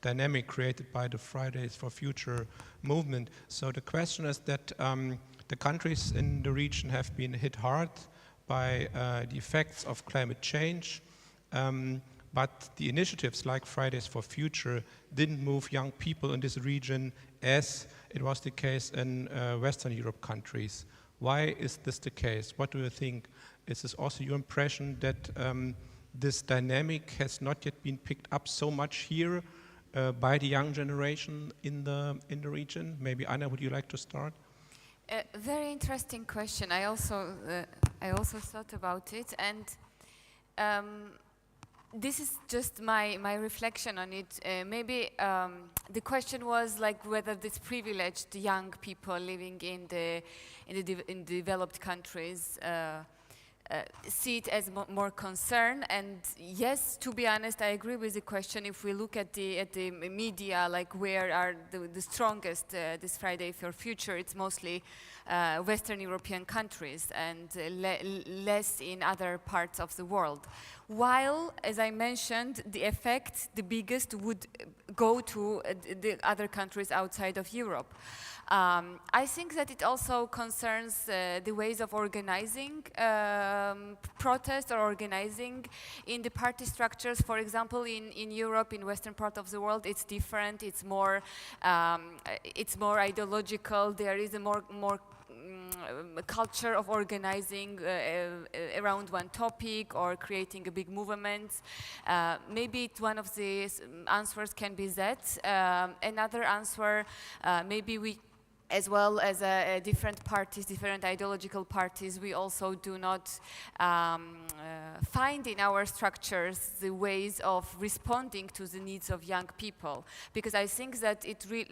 dynamic created by the Fridays for Future movement. So the question is that the countries in the region have been hit hard by the effects of climate change, but the initiatives like Fridays for Future didn't move young people in this region as it was the case in Western Europe countries. Why is this the case? What do you think? Is this also your impression that this dynamic has not yet been picked up so much here by the young generation in the region? Maybe Anna, would you like to start? Very interesting question. I also thought about it, and this is just my reflection on it. Maybe the question was like whether this privileged young people living in the developed countries see it as more concern. And yes, to be honest, I agree with the question. If we look at the media, like where are the strongest this Friday for Future, it's mostly Western European countries and less in other parts of the world. While, as I mentioned, the effect, the biggest, would go to the other countries outside of Europe. I think that it also concerns the ways of organizing protest or organizing in the party structures. For example, in Europe, in Western part of the world, it's different. It's more ideological. There is a more culture of organizing around one topic or creating a big movement. Maybe one of the answers can be that. Another answer, maybe we, as well as different parties, different ideological parties, we also do not find in our structures the ways of responding to the needs of young people. Because I think that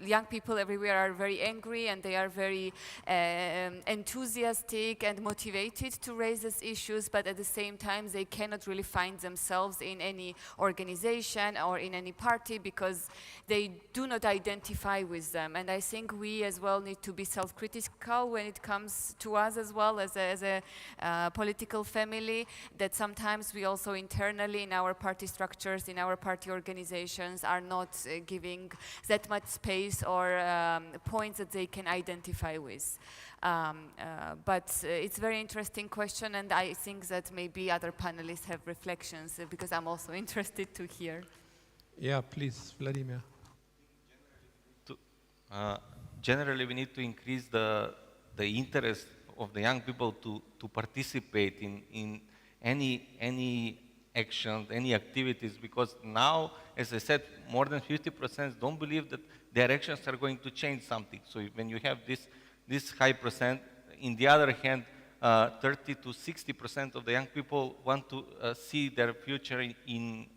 young people everywhere are very angry and they are very enthusiastic and motivated to raise these issues, but at the same time they cannot really find themselves in any organization or in any party because they do not identify with them. And I think we as well need to be self-critical when it comes to us as well as a political family, that sometimes we also internally in our party structures, in our party organizations are not giving that much space or points that they can identify with. But it's a very interesting question, and I think that maybe other panelists have reflections because I'm also interested to hear. Yeah, please, Vladimir. Generally, we need to increase the interest of the young people to participate in any action, any activities, because now, as I said, more than 50% don't believe that their actions are going to change something. So when you have this high percent, in the other hand, 30 to 60% of the young people want to see their future in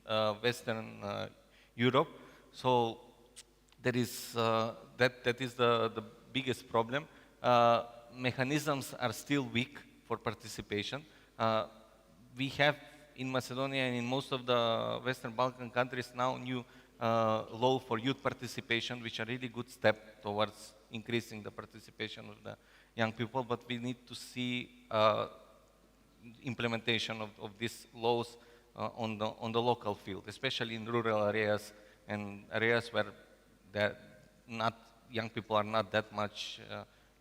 Western Europe. So that is the biggest problem. Mechanisms are still weak for participation. We have in Macedonia and in most of the Western Balkan countries now new law for youth participation, which are really good step towards increasing the participation of the young people. But we need to see implementation of these laws on the local field, especially in rural areas and areas where young people are not that much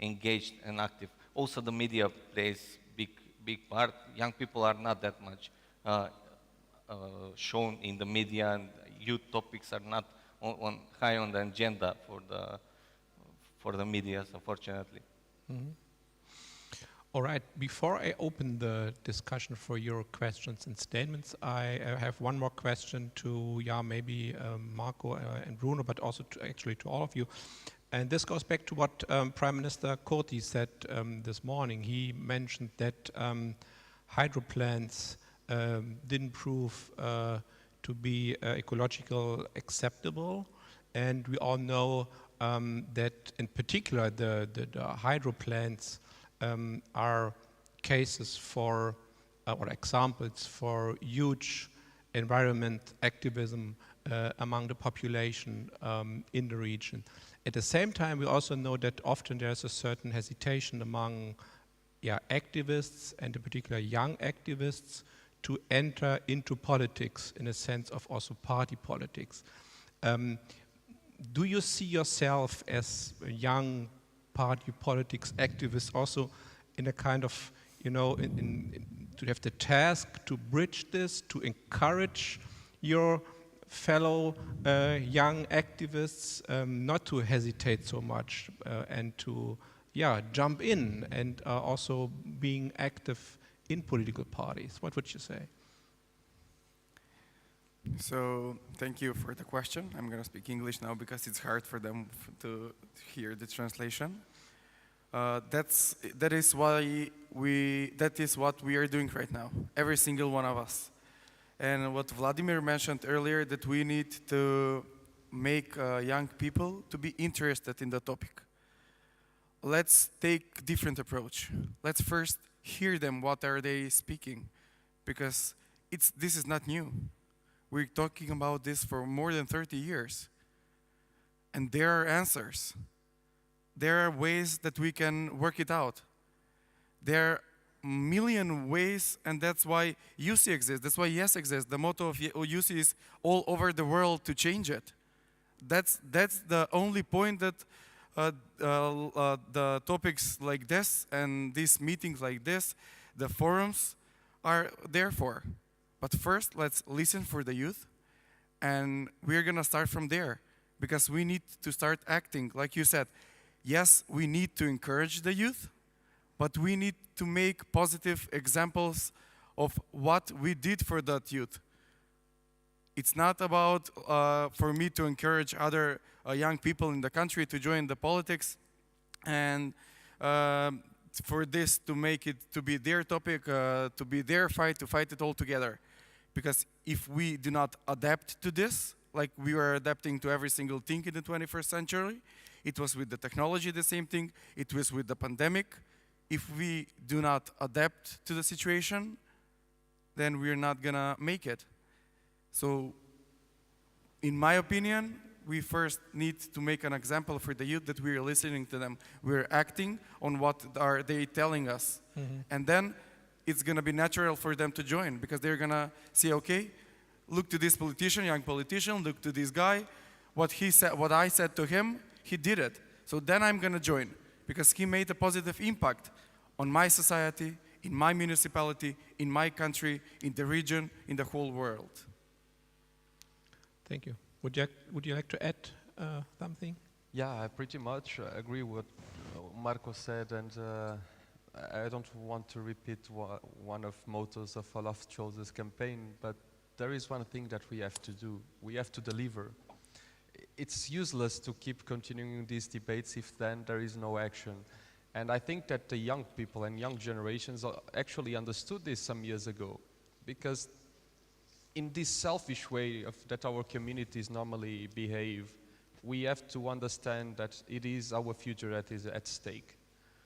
engaged and active. Also, the media plays big part. Young people are not that much shown in the media, and youth topics are not high on the agenda for the media, unfortunately. Mm-hmm. All right, before I open the discussion for your questions and statements, I have one more question to, maybe Marco and Bruno, but also actually to all of you. And this goes back to what Prime Minister Kurti said this morning. He mentioned that hydro plants didn't prove to be ecological acceptable. And we all know that in particular the hydro plants are cases for, or examples for huge environment activism among the population in the region. At the same time, we also know that often there's a certain hesitation among activists, and in particular young activists, to enter into politics in a sense of also party politics. Do you see yourself as a young party politics activist also in a kind of, to have the task to bridge this, to encourage your fellow young activists not to hesitate so much and to jump in and also being active in political parties? What would you say? So thank you for the question. I'm going to speak English now because it's hard for them to hear the translation. That is what we are doing right now. Every single one of us. And what Vladimir mentioned earlier, that we need to make young people to be interested in the topic. Let's take different approach. Let's first hear them, what are they speaking? Because this is not new. We're talking about this for more than 30 years. And there are answers. There are ways that we can work it out. There are a million ways, and that's why UC exists. That's why YES exists. The motto of UC is all over the world to change it. That's the only point that the topics like this and these meetings like this, the forums, are there for. But first, let's listen for the youth, and we're gonna start from there, because we need to start acting. Like you said, yes, we need to encourage the youth, but we need to make positive examples of what we did for that youth. It's not about for me to encourage other young people in the country to join the politics and for this to make it to be their topic, to be their fight, to fight it all together. Because if we do not adapt to this, like we are adapting to every single thing in the 21st century, it was with the technology the same thing, it was with the pandemic. If we do not adapt to the situation, then we're not gonna make it. So, in my opinion, we first need to make an example for the youth that we're listening to them. We're acting on what are they telling us. And then it's gonna be natural for them to join, because they're gonna see, okay, look to this politician, young politician, look to this guy, what he said, what I said to him, he did it. So then I'm gonna join, because he made a positive impact on my society, in my municipality, in my country, in the region, in the whole world. Thank you. Would you like to add something? Yeah, I pretty much agree with what Marco said, and I don't want to repeat one of mottos of Olaf Scholz's campaign, but there is one thing that we have to do. We have to deliver. It's useless to keep continuing these debates if then there is no action. And I think that the young people and young generations actually understood this some years ago, because in this selfish way that our communities normally behave, we have to understand that it is our future that is at stake.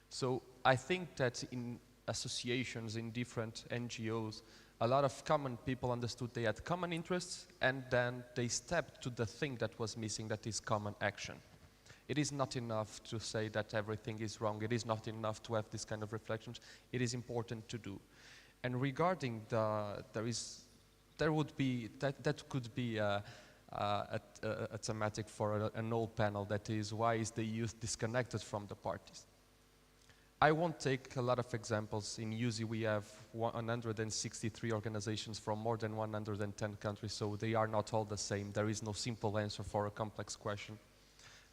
So I think that in associations, in different NGOs, a lot of common people understood they had common interests, and then they stepped to the thing that was missing, that is common action. It is not enough to say that everything is wrong. It is not enough to have this kind of reflections. It is important to do. And regarding that could be a thematic for an old panel, that is, why is the youth disconnected from the parties? I won't take a lot of examples. In USI we have 163 organizations from more than 110 countries, so they are not all the same. There is no simple answer for a complex question.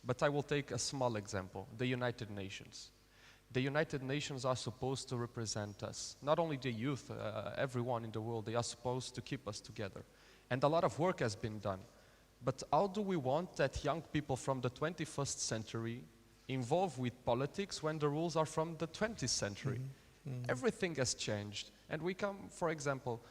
But I will take a small example, the United Nations. The United Nations are supposed to represent us, not only the youth, everyone in the world. They are supposed to keep us together. And a lot of work has been done. But how do we want that young people from the 21st century involved with politics when the rules are from the 20th century? Everything has changed. And we come, for example,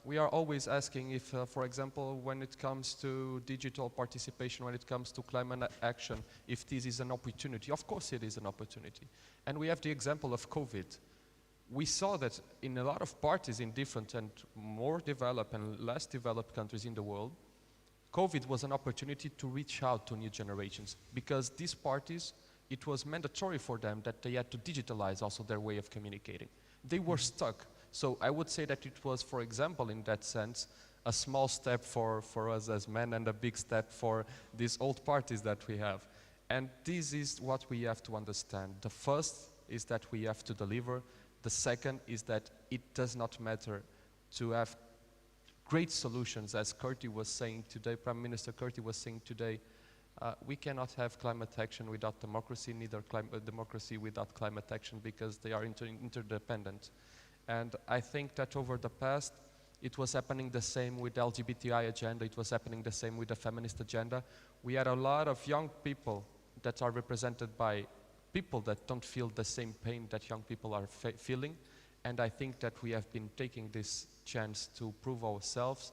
we are always asking if, for example, when it comes to digital participation, when it comes to climate action, if this is an opportunity. Of course it is an opportunity. And we have the example of COVID. We saw that in a lot of parties in different and more developed and less developed countries in the world, COVID was an opportunity to reach out to new generations, because these parties, it was mandatory for them that they had to digitalize also their way of communicating. They were stuck. So I would say that it was, for example, in that sense, a small step for us as men and a big step for these old parties that we have. And this is what we have to understand. The first is that we have to deliver. The second is that it does not matter to have great solutions, as Curti was saying today, Prime Minister Curti was saying today. We cannot have climate action without democracy, neither democracy without climate action, because they are interdependent. And I think that over the past, it was happening the same with the LGBTI agenda, it was happening the same with the feminist agenda. We had a lot of young people that are represented by people that don't feel the same pain that young people are feeling, And I think that we have been taking this chance to prove ourselves,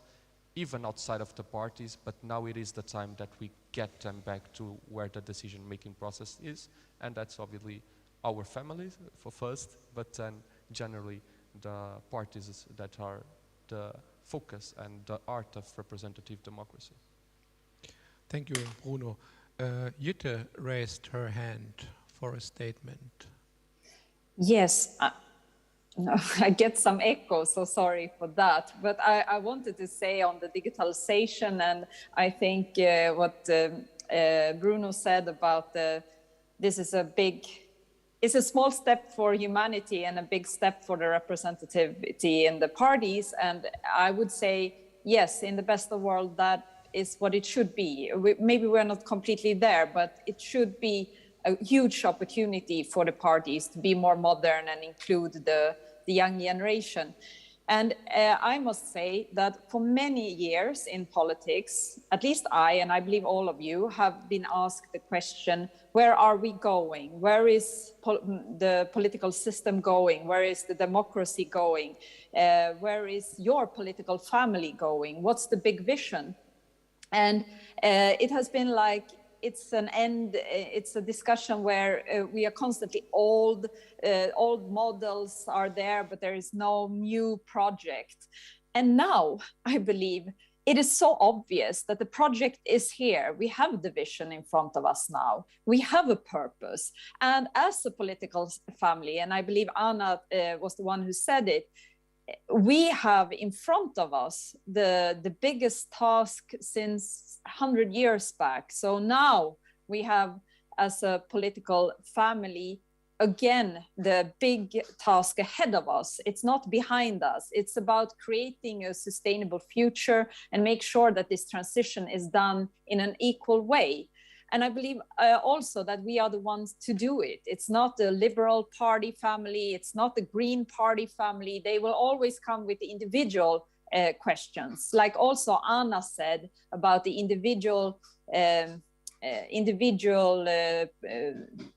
even outside of the parties, but now it is the time that we get them back to where the decision-making process is, and that's obviously our families for first, but then generally the parties that are the focus and the art of representative democracy. Thank you, Bruno. Jutta raised her hand for a statement. Yes, no, I get some echo, so sorry for that. But I wanted to say on the digitalization, and I think what Bruno said about this is it's a small step for humanity and a big step for the representativity in the parties. And I would say, yes, in the best of world, that is what it should be. Maybe we're not completely there, but it should be a huge opportunity for the parties to be more modern and include the young generation. And I must say that for many years in politics, at least I, and I believe all of you, have been asked the question, where are we going? Where is the political system going? Where is the democracy going? Where is your political family going? What's the big vision? And it has been like, it's a discussion where we are constantly old models are there, but there is no new project. And now I believe it is so obvious that the project is here. We have the vision in front of us now. We have a purpose. And as a political family, and I believe Anna was the one who said it, we have in front of us the biggest task since 100 years back. So now we have, as a political family, again, the big task ahead of us. It's not behind us. It's about creating a sustainable future and make sure that this transition is done in an equal way. And I believe also that we are the ones to do it. It's not the Liberal Party family. It's not the Green Party family. They will always come with the individual questions. Like also Anna said about the individual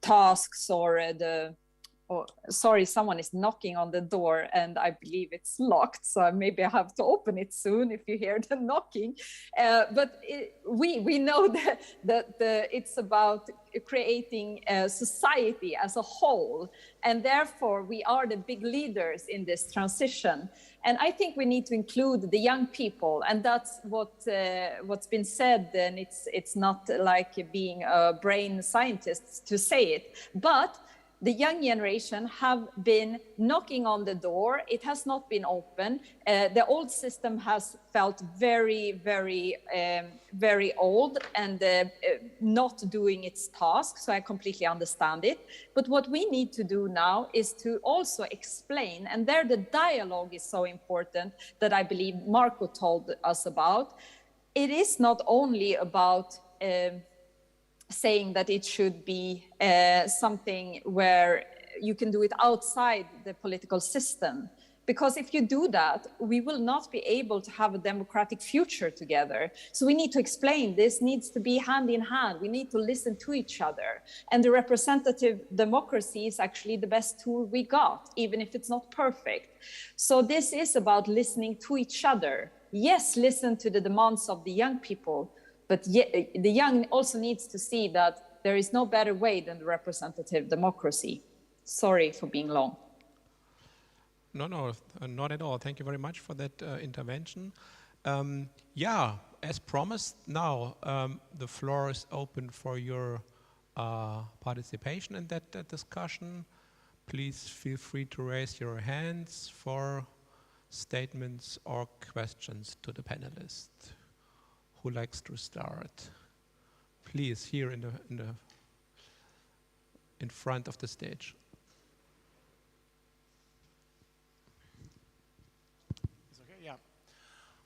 tasks sorry, someone is knocking on the door and I believe it's locked, so maybe I have to open it soon if you hear the knocking. But we know that it's about creating a society as a whole, and therefore we are the big leaders in this transition. And I think we need to include the young people, and that's what's been said, and it's not like being a brain scientist to say it, but the young generation have been knocking on the door. It has not been open. The old system has felt very, very, very old and not doing its task. So I completely understand it. But what we need to do now is to also explain, and there the dialogue is so important that I believe Marco told us about. It is not only about saying that it should be something where you can do it outside the political system. Because if you do that, we will not be able to have a democratic future together. So we need to explain this needs to be hand in hand. We need to listen to each other. And the representative democracy is actually the best tool we got, even if it's not perfect. So this is about listening to each other. Yes, listen to the demands of the young people, but the young also needs to see that there is no better way than the representative democracy. Sorry for being long. No, not at all. Thank you very much for that intervention. Yeah, as promised, now the floor is open for your participation in that discussion. Please feel free to raise your hands for statements or questions to the panelists. Who likes to start? Please, here in front of the stage. It's okay, yeah.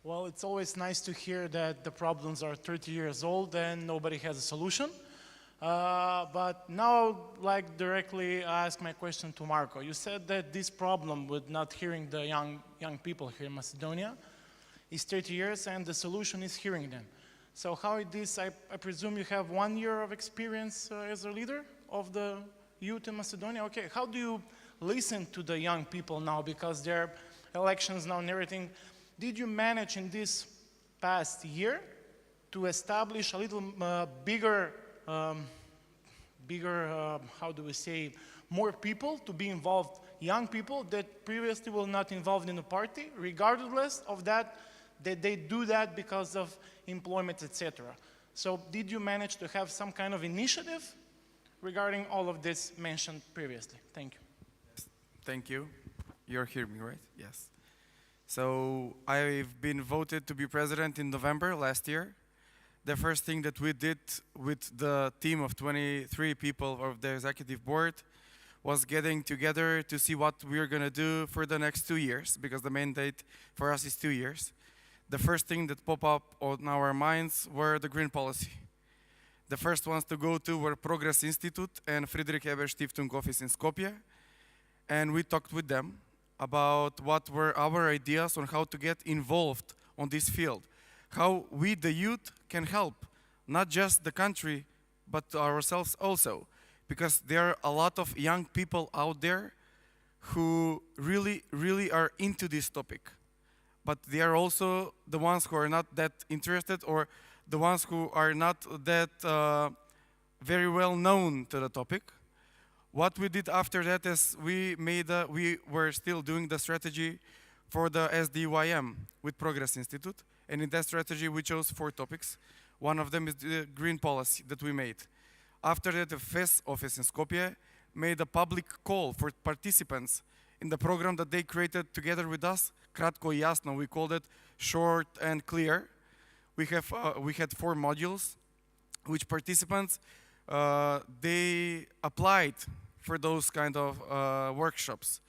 Well, it's always nice to hear that the problems are 30 years old and nobody has a solution. But now, like directly ask my question to Marco. You said that this problem with not hearing the young people here in Macedonia is 30 years and the solution is hearing them. So how it is, I presume you have 1 year of experience as a leader of the youth in Macedonia. Okay, how do you listen to the young people now because there are elections now and everything. Did you manage in this past year to establish a little bigger, how do we say, more people to be involved, young people that previously were not involved in the party, regardless of that they do that because of employment, etc. So did you manage to have some kind of initiative regarding all of this mentioned previously? Thank you. Thank you. You're hearing me, right? Yes. So I've been voted to be president in November last year. The first thing that we did with the team of 23 people of the executive board was getting together to see what we're going to do for the next 2 years, because the mandate for us is 2 years. The first thing that popped up on our minds were the green policy. The first ones to go to were Progress Institute and Friedrich Ebert Stiftung office in Skopje. And we talked with them about what were our ideas on how to get involved on this field. How we, the youth, can help, not just the country, but ourselves also. Because there are a lot of young people out there who really are into this topic. But they are also the ones who are not that interested, or the ones who are not that very well known to the topic. What we did after that is we were still doing the strategy for the SDYM with Progress Institute. And in that strategy, we chose 4 topics. One of them is the green policy that we made. After that, the FES office in Skopje made a public call for participants in the program that they created together with us, Kratko i Jasno, we called it short and clear. We had 4 modules, which participants, they applied for those kind of workshops.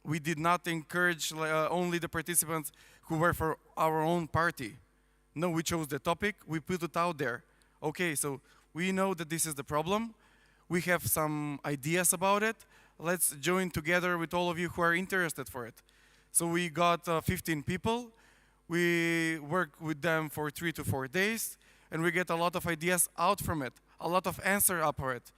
We did not encourage only the participants who were for our own party. No, we chose the topic, we put it out there. Okay, so we know that this is the problem. We have some ideas about it. Let's join together with all of you who are interested for it. So we got 15 people. We worked with them for 3 to 4 days, and we get a lot of ideas out from it, a lot of answer up for it.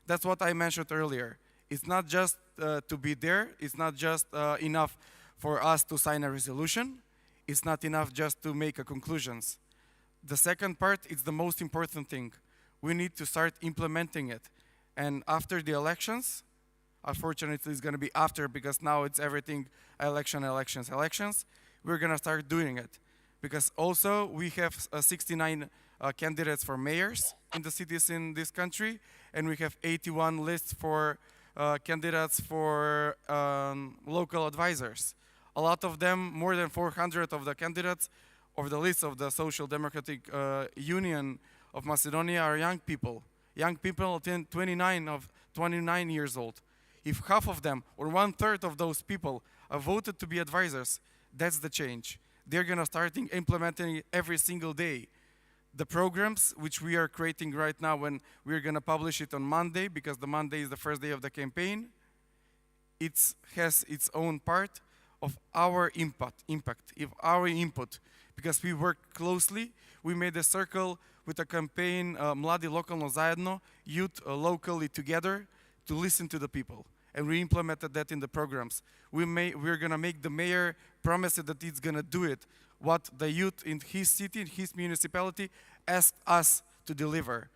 That's what I mentioned earlier. It's not just to be there. It's not just enough for us to sign a resolution. It's not enough just to make conclusions. The second part is the most important thing. We need to start implementing it. And after the elections, unfortunately it's going to be after, because now it's everything elections. We're going to start doing it. Because also we have 69 candidates for mayors in the cities in this country, and we have 81 lists for candidates for local advisors. A lot of them, more than 400 of the candidates of the list of the Social Democratic Union of Macedonia are young people. Young people 29 years old. If half of them, or 1/3 of those people, are voted to be advisors, that's the change. They're going to start implementing it every single day. The programs which we are creating right now, when we're going to publish it on Monday, because the Monday is the first day of the campaign, it has its own part of our impact, our input, because we work closely. We made a circle with a campaign, Mladi Lokalno Zajedno, youth locally together, to listen to the people. And we implemented that in the programs. We're going to make the mayor promise that he's going to do it, what the youth in his city, in his municipality, asked us to deliver.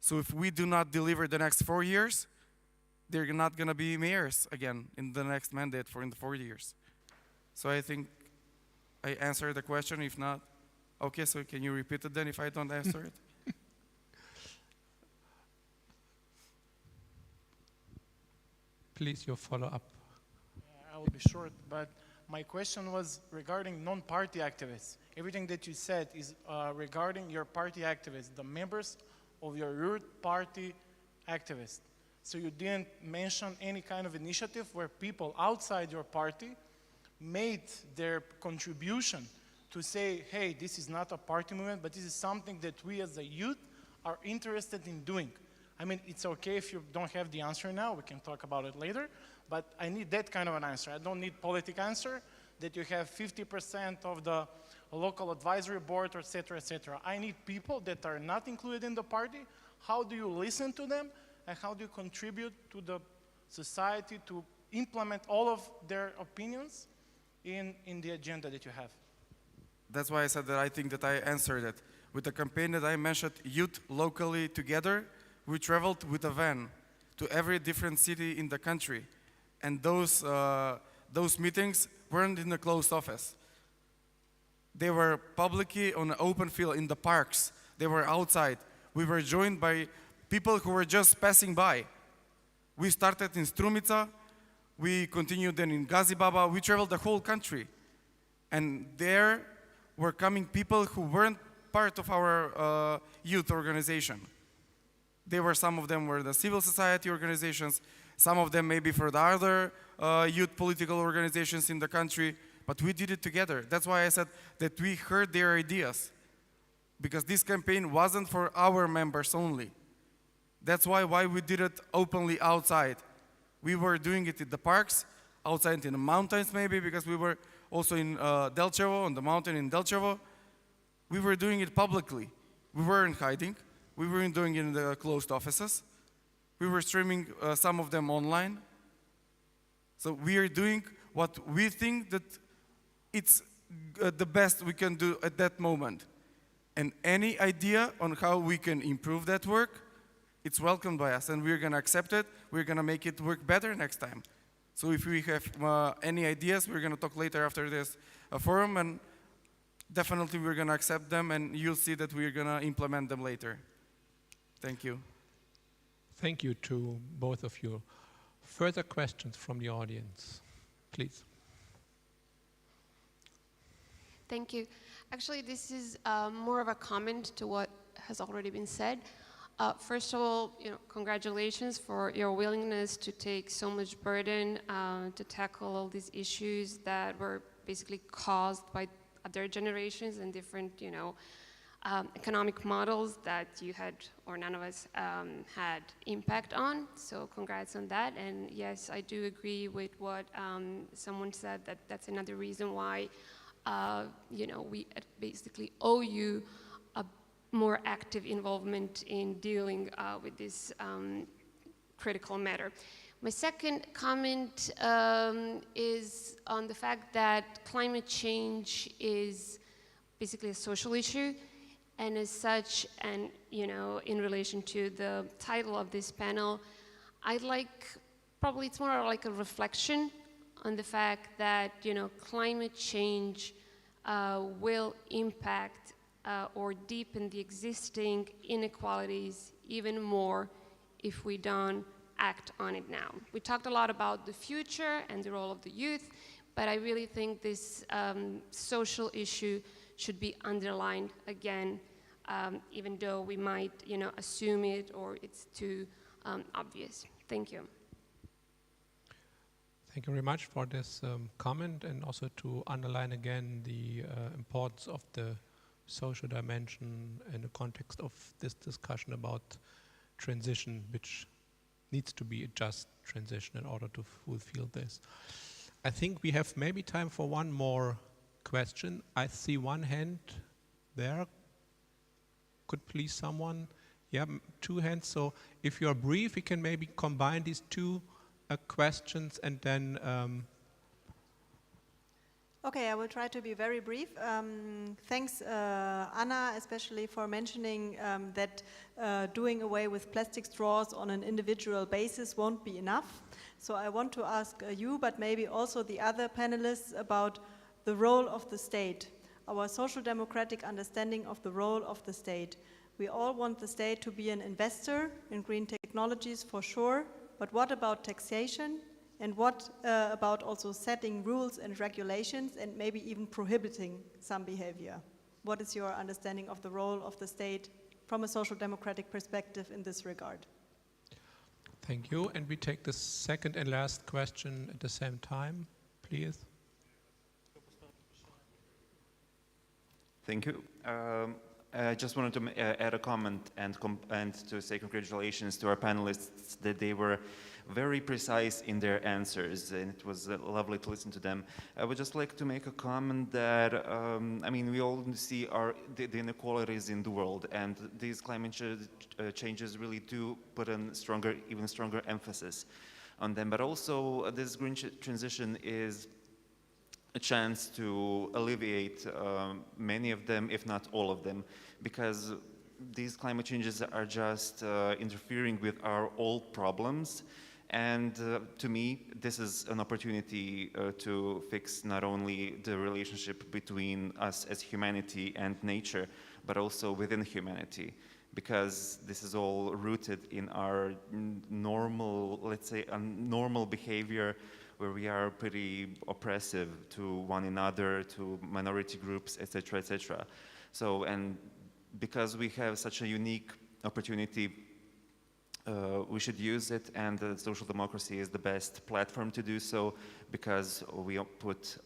So if we do not deliver the next 4 years, they're not going to be mayors again in the next mandate in the 4 years. So I think I answered the question. If not, okay, so can you repeat it then if I don't answer it? Please, your follow-up. I will be short, but my question was regarding non-party activists. Everything that you said is regarding your party activists, the members of your youth party activists. So you didn't mention any kind of initiative where people outside your party made their contribution to say, hey, this is not a party movement, but this is something that we as a youth are interested in doing. I mean, it's okay if you don't have the answer now, we can talk about it later, but I need that kind of an answer. I don't need political answer, that you have 50% of the local advisory board, et cetera, et cetera. I need people that are not included in the party. How do you listen to them, and how do you contribute to the society to implement all of their opinions in the agenda that you have. That's why I said that I think that I answered it. With the campaign that I mentioned, Youth Locally Together, we traveled with a van to every different city in the country. And those meetings weren't in a closed office. They were publicly on an open field in the parks. They were outside. We were joined by people who were just passing by. We started in Strumica. We continued then in Gazibaba. We traveled the whole country. And there were coming people who weren't part of our youth organization. Some of them were the civil society organizations, some of them maybe for the other youth political organizations in the country, but we did it together. That's why I said that we heard their ideas, because this campaign wasn't for our members only. That's why we did it openly outside. We were doing it in the parks, outside in the mountains maybe, because we were also in Delchevo, on the mountain in Delchevo. We were doing it publicly. We weren't hiding. We weren't doing it in the closed offices. We were streaming some of them online. So we are doing what we think that it's the best we can do at that moment. And any idea on how we can improve that work, it's welcomed by us, and we're going to accept it. We're going to make it work better next time. So if we have any ideas, we're going to talk later after this forum, and definitely we're going to accept them, and you'll see that we're going to implement them later. Thank you. Thank you to both of you. Further questions from the audience, please. Thank you. Actually, this is more of a comment to what has already been said. First of all, congratulations for your willingness to take so much burden to tackle all these issues that were basically caused by other generations and different, economic models that you had, or none of us had impact on. So congrats on that. And yes, I do agree with what someone said, that that's another reason why, we basically owe you a more active involvement in dealing with this critical matter. My second comment is on the fact that climate change is basically a social issue, and as such, and in relation to the title of this panel, probably it's more like a reflection on the fact that climate change will impact or deepen the existing inequalities even more if we don't act on it now. We talked a lot about the future and the role of the youth, but I really think this social issue should be underlined again, even though we might assume it or it's too obvious. Thank you. Thank you very much for this comment, and also to underline again the importance of the social dimension in the context of this discussion about transition, which needs to be a just transition in order to fulfill this. I think we have maybe time for one more question. I see one hand there. Could please someone? Yeah, two hands. So if you're brief, we can maybe combine these two questions and then... Okay, I will try to be very brief. Thanks, Anna, especially for mentioning that doing away with plastic straws on an individual basis won't be enough. So I want to ask you, but maybe also the other panelists, about the role of the state, our social democratic understanding of the role of the state. We all want the state to be an investor in green technologies for sure, but what about taxation? And what about also setting rules and regulations and maybe even prohibiting some behavior? What is your understanding of the role of the state from a social democratic perspective in this regard? Thank you. And we take the second and last question at the same time, please. Thank you. I just wanted to add a comment and to say congratulations to our panelists that they were very precise in their answers, and it was lovely to listen to them. I would just like to make a comment that, we all see the inequalities in the world, and these climate changes really do put an even stronger emphasis on them. But also this green transition is a chance to alleviate many of them, if not all of them, because these climate changes are just interfering with our old problems. And to me, this is an opportunity to fix not only the relationship between us as humanity and nature, but also within humanity, because this is all rooted in our normal, let's say, normal behavior, where we are pretty oppressive to one another, to minority groups, etc., etc. So, and because we have such a unique opportunity, we should use it, and social democracy is the best platform to do so, because we put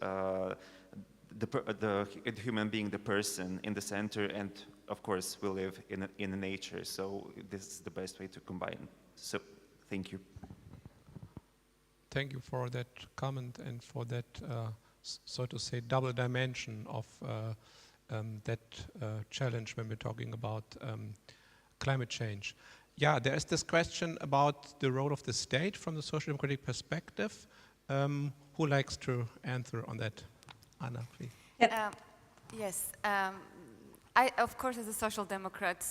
the human being, the person, in the center, and of course we live in nature. So this is the best way to combine. So thank you. Thank you for that comment and for that, so to say, double dimension of that challenge when we're talking about climate change. Yeah, there is this question about the role of the state from the social democratic perspective. Who likes to answer on that? Anna, please. Yes. Of course, as a social democrat,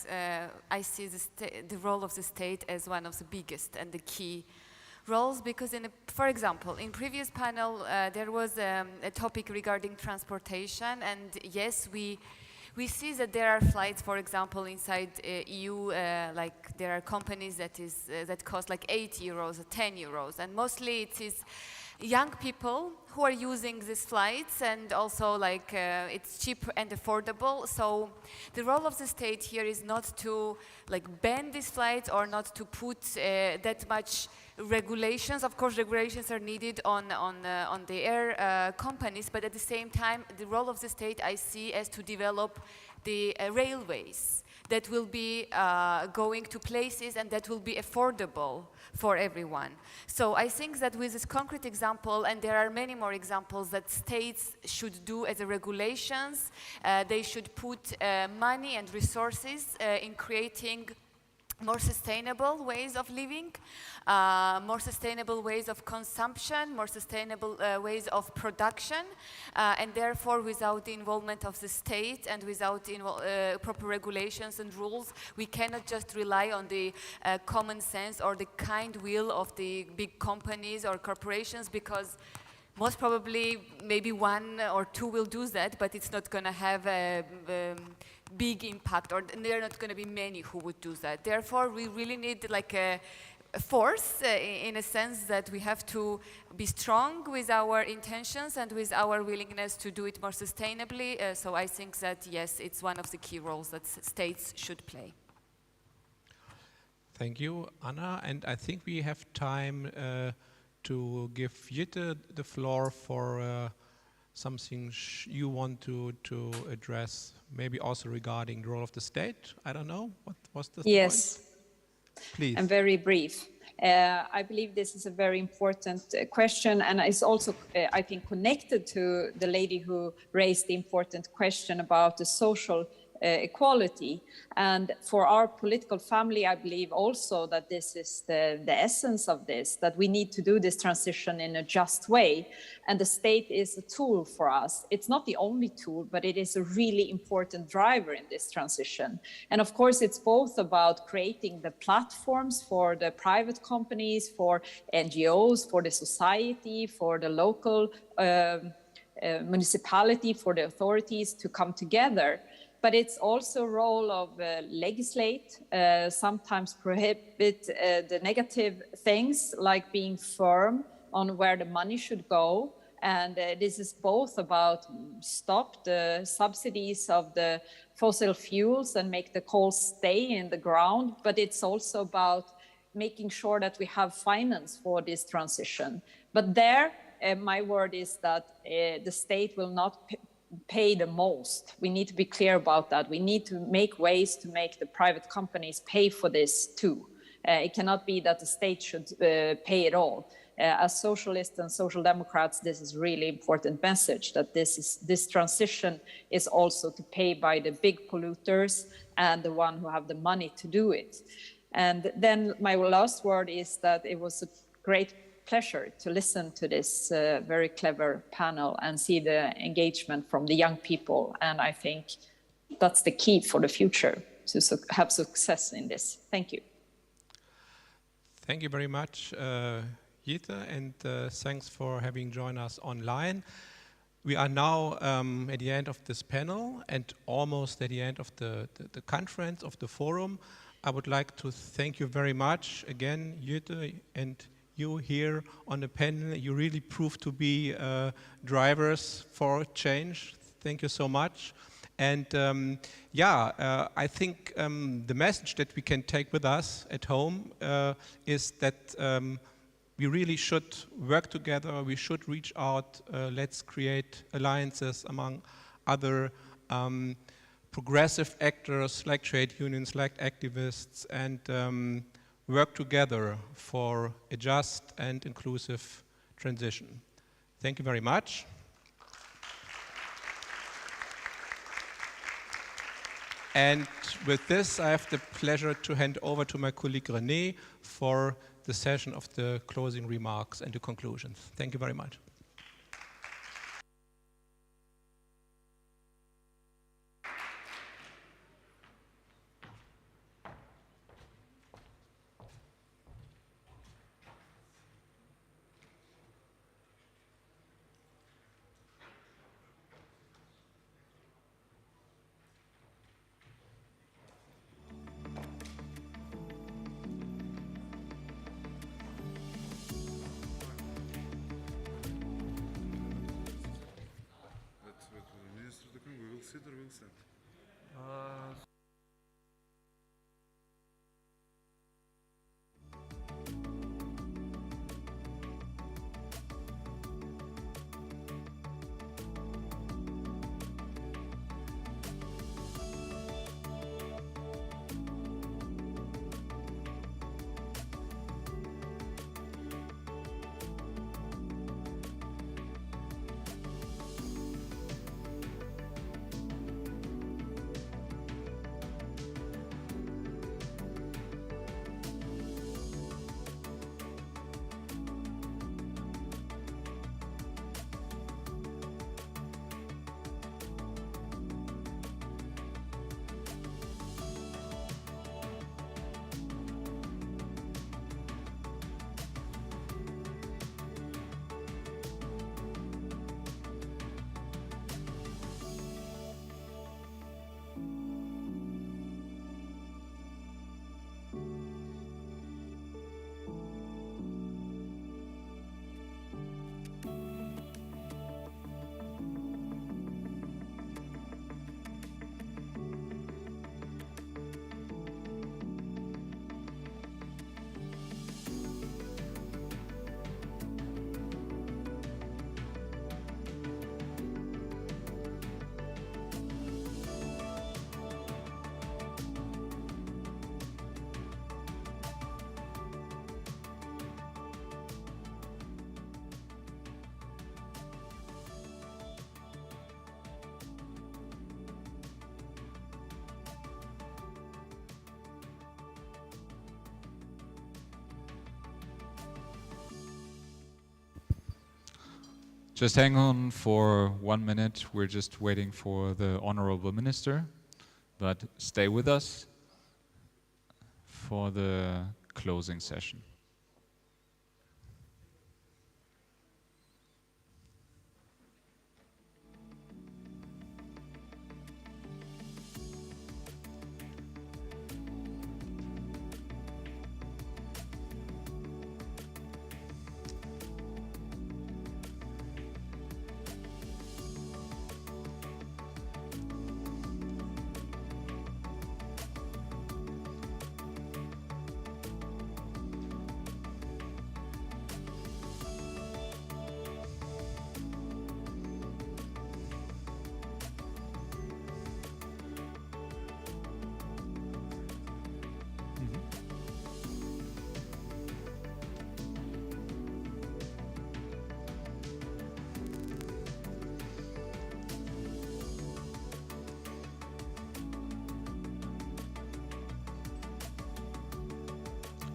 I see the role of the state as one of the biggest and the key roles, because for example, in previous panel, there was a topic regarding transportation, and yes, we see that there are flights, for example, inside EU, like there are companies that cost like 8 euros or 10 euros, and mostly it is young people who are using these flights, and also like it's cheap and affordable. So the role of the state here is not to like ban these flights or not to put that much regulations. Of course, regulations are needed on the air companies, but at the same time, the role of the state I see as to develop the railways that will be going to places and that will be affordable for everyone. So I think that with this concrete example, and there are many more examples that states should do as a regulations, they should put money and resources in creating more sustainable ways of living, more sustainable ways of consumption, more sustainable ways of production, and therefore without the involvement of the state and without proper regulations and rules, we cannot just rely on the common sense or the kind will of the big companies or corporations, because most probably maybe one or two will do that, but it's not going to have a big impact, or there are not going to be many who would do that. Therefore, we really need like a force in a sense that we have to be strong with our intentions and with our willingness to do it more sustainably. So I think that, yes, it's one of the key roles that states should play. Thank you, Anna. And I think we have time to give Jytte the floor for something you want to address, maybe also regarding the role of the state. I don't know, what was the Yes. point? Please. I'm very brief. I believe this is a very important question, and it's also, I think, connected to the lady who raised the important question about the social equality. And for our political family, I believe also that this is the essence of this, that we need to do this transition in a just way. And the state is a tool for us. It's not the only tool, but it is a really important driver in this transition. And of course, it's both about creating the platforms for the private companies, for NGOs, for the society, for the local municipality, for the authorities to come together. But it's also a role of legislate, sometimes prohibit the negative things, like being firm on where the money should go. And this is both about stop the subsidies of the fossil fuels and make the coal stay in the ground. But it's also about making sure that we have finance for this transition. But there, my word is that the state will not pay the most. We need to be clear about that. We need to make ways to make the private companies pay for this too. It cannot be that the state should pay it all. As socialists and social democrats, this is really important message, that this transition is also to pay by the big polluters and the one who have the money to do it. And then my last word is that it was a great pleasure to listen to this very clever panel and see the engagement from the young people. And I think that's the key for the future to have success in this. Thank you. Thank you very much, Jutta, and thanks for having joined us online. We are now at the end of this panel and almost at the end of the conference, of the forum. I would like to thank you very much again, Jutta, and you here on the panel. You really proved to be drivers for change. Thank you so much. And I think the message that we can take with us at home is that we really should work together, we should reach out, let's create alliances among other progressive actors like trade unions, like activists, and work together for a just and inclusive transition. Thank you very much. And with this, I have the pleasure to hand over to my colleague René for the session of the closing remarks and the conclusions. Thank you very much. Just hang on for 1 minute. We're just waiting for the Honorable Minister, but stay with us for the closing session.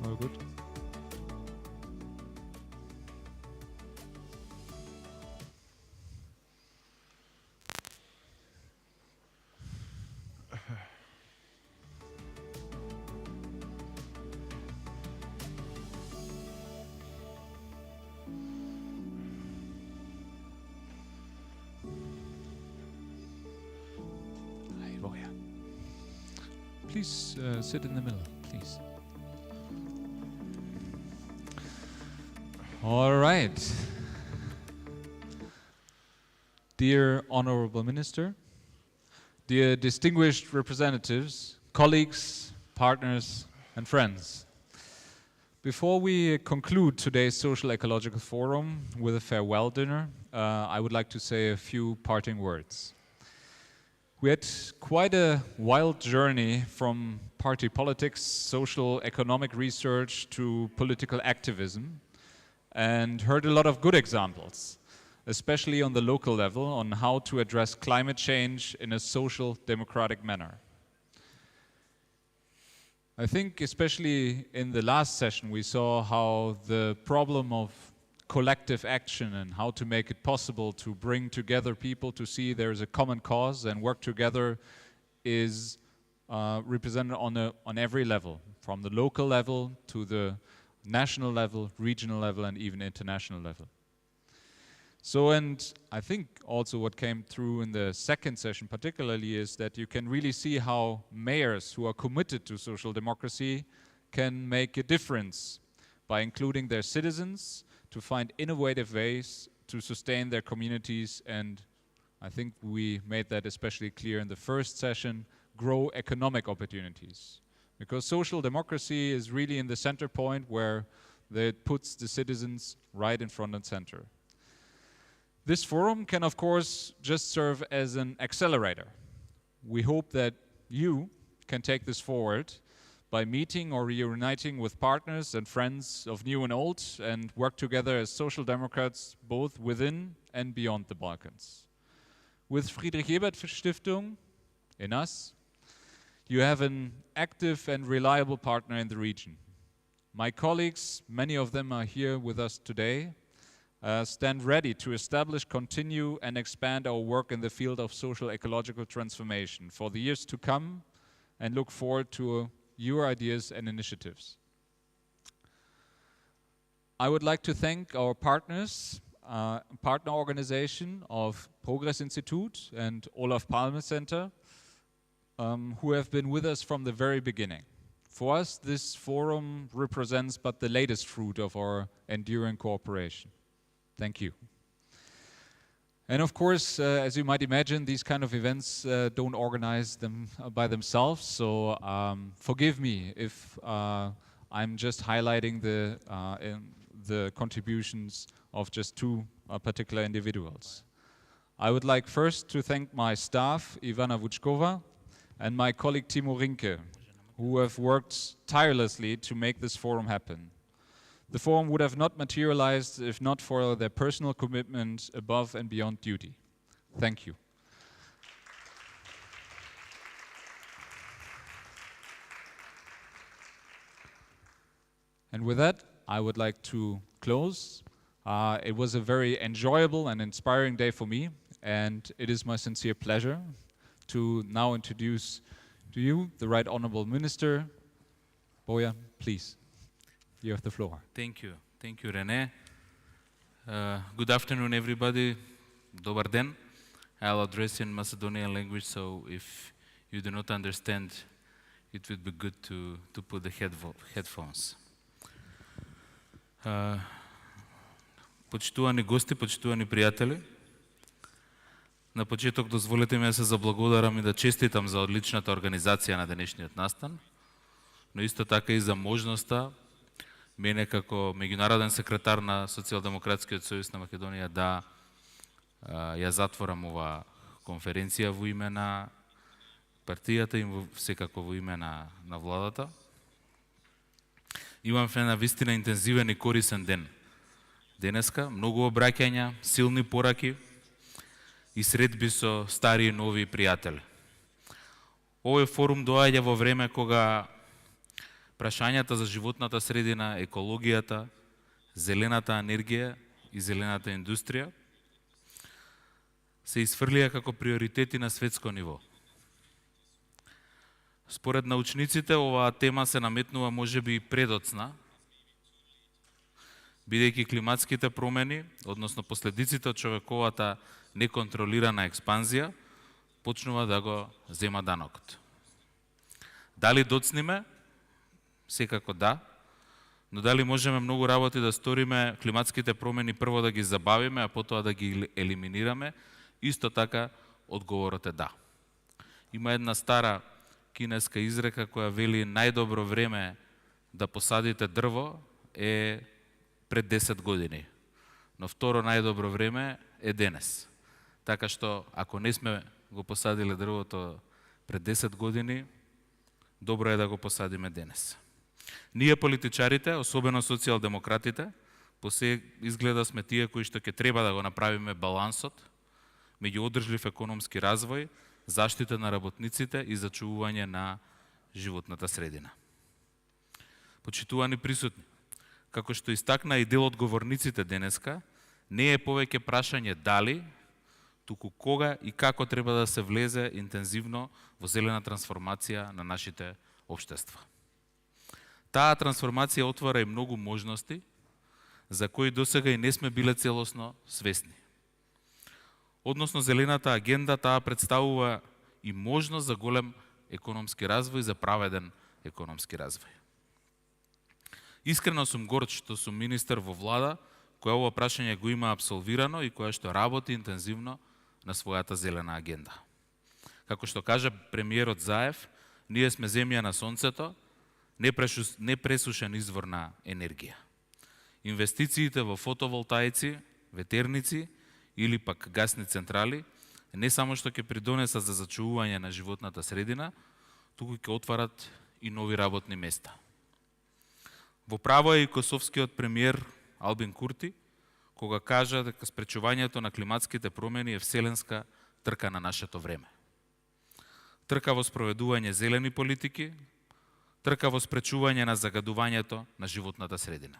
All good? please sit in the middle, please. All right. Dear Honorable Minister, dear distinguished representatives, colleagues, partners, and friends. Before we conclude today's Socio-Ecological Forum with a farewell dinner, I would like to say a few parting words. We had quite a wild journey from party politics, social economic research to political activism, and heard a lot of good examples, especially on the local level, on how to address climate change in a social democratic manner. I think especially in the last session we saw how the problem of collective action and how to make it possible to bring together people to see there is a common cause and work together is represented on every level, from the local level to the national level, regional level, and even international level. So, and I think also what came through in the second session particularly is that you can really see how mayors who are committed to social democracy can make a difference by including their citizens to find innovative ways to sustain their communities, and I think we made that especially clear in the first session, grow economic opportunities. Because social democracy is really in the center point where it puts the citizens right in front and center. This forum can, of course, just serve as an accelerator. We hope that you can take this forward by meeting or reuniting with partners and friends of new and old and work together as social democrats both within and beyond the Balkans. With Friedrich Ebert Stiftung, in us, you have an active and reliable partner in the region. My colleagues, many of them are here with us today, stand ready to establish, continue, and expand our work in the field of social ecological transformation for the years to come, and look forward to your ideas and initiatives. I would like to thank our partners, partner organization of Progress Institute and Olaf Palme Center, who have been with us from the very beginning. For us, this forum represents but the latest fruit of our enduring cooperation. Thank you. And of course, as you might imagine, these kind of events don't organize them by themselves, so forgive me if I'm just highlighting the contributions of just two particular individuals. I would like first to thank my staff, Ivana Vučkova, and my colleague Timo Rinke, who have worked tirelessly to make this forum happen. The forum would have not materialized if not for their personal commitment above and beyond duty. Thank you. And with that, I would like to close. It was a very enjoyable and inspiring day for me, and it is my sincere pleasure to now introduce to you the Right Honorable Minister. Bojan, please. You have the floor. Thank you. Thank you, René. Good afternoon, everybody. Dobar den. I'll address in Macedonian language, so if you do not understand, it would be good to put the headphones. Почитувани гости, почитувани приятели, на почеток дозволете ми да се заблагодарам и да честитам за одличната организација на денешниот настан, но исто така и за можноста мене како меѓународен секретар на Социјалдемократскиот сојуз на Македонија да ја затворам ова конференција во име на партијата и секако во име на владата. Имам една вистина интензивен и корисен ден. Денеска многу обраќања, силни пораки и средби со стари и нови пријатели. Овој форум доаѓа во време кога прашањата за животната средина, екологијата, зелената енергија и зелената индустрија се изфрлија како приоритети на светско ниво. Според научниците, оваа тема се наметнува можеби и предоцна, бидејќи климатските промени, односно последиците од човековата неконтролирана експанзија, почнува да го зема данокот. Дали доцниме? Секако да. Но дали можеме многу работи да сториме, климатските промени прво да ги забавиме, а потоа да ги елиминираме? Исто така, одговорот е да. Има една стара кинеска изрека која вели најдобро време да посадите дрво е пред 10 години. Но второ најдобро време е денес. Така што, ако не сме го посадиле дрвото пред 10 години, добро е да го посадиме денес. Ние политичарите, особено социјалдемократите, посе изгледа сме тие кои што ќе треба да го направиме балансот меѓу одржлив економски развој, заштита на работниците и зачувување на животната средина. Почитувани присутни, како што истакна и дел од говорниците денеска, не е повеќе прашање дали, туку кога и како треба да се влезе интензивно во зелена трансформација на нашите општества. Таа трансформација отвара и многу можности за кои досега и не сме биле целосно свесни. Односно зелената агенда, таа представува и можност за голем економски развој, за праведен економски развој. Искрено сум горд што сум министер во влада која ова прашање го има апсолвирано и која што работи интензивно на својата зелена агенда. Како што кажа премиерот Заев, ние сме земја на сонцето, непресушен извор на енергија. Инвестициите во фотоволтаици, ветерници или пак гасни централи не само што ќе придонесат за зачувување на животната средина, туку ќе отварат и нови работни места. Во право е и косовскиот премиер Албин Курти, кога кажа дека спречувањето на климатските промени е вселенска трка на нашето време. Трка во спроведување зелени политики, трка во спречување на загадувањето на животната средина.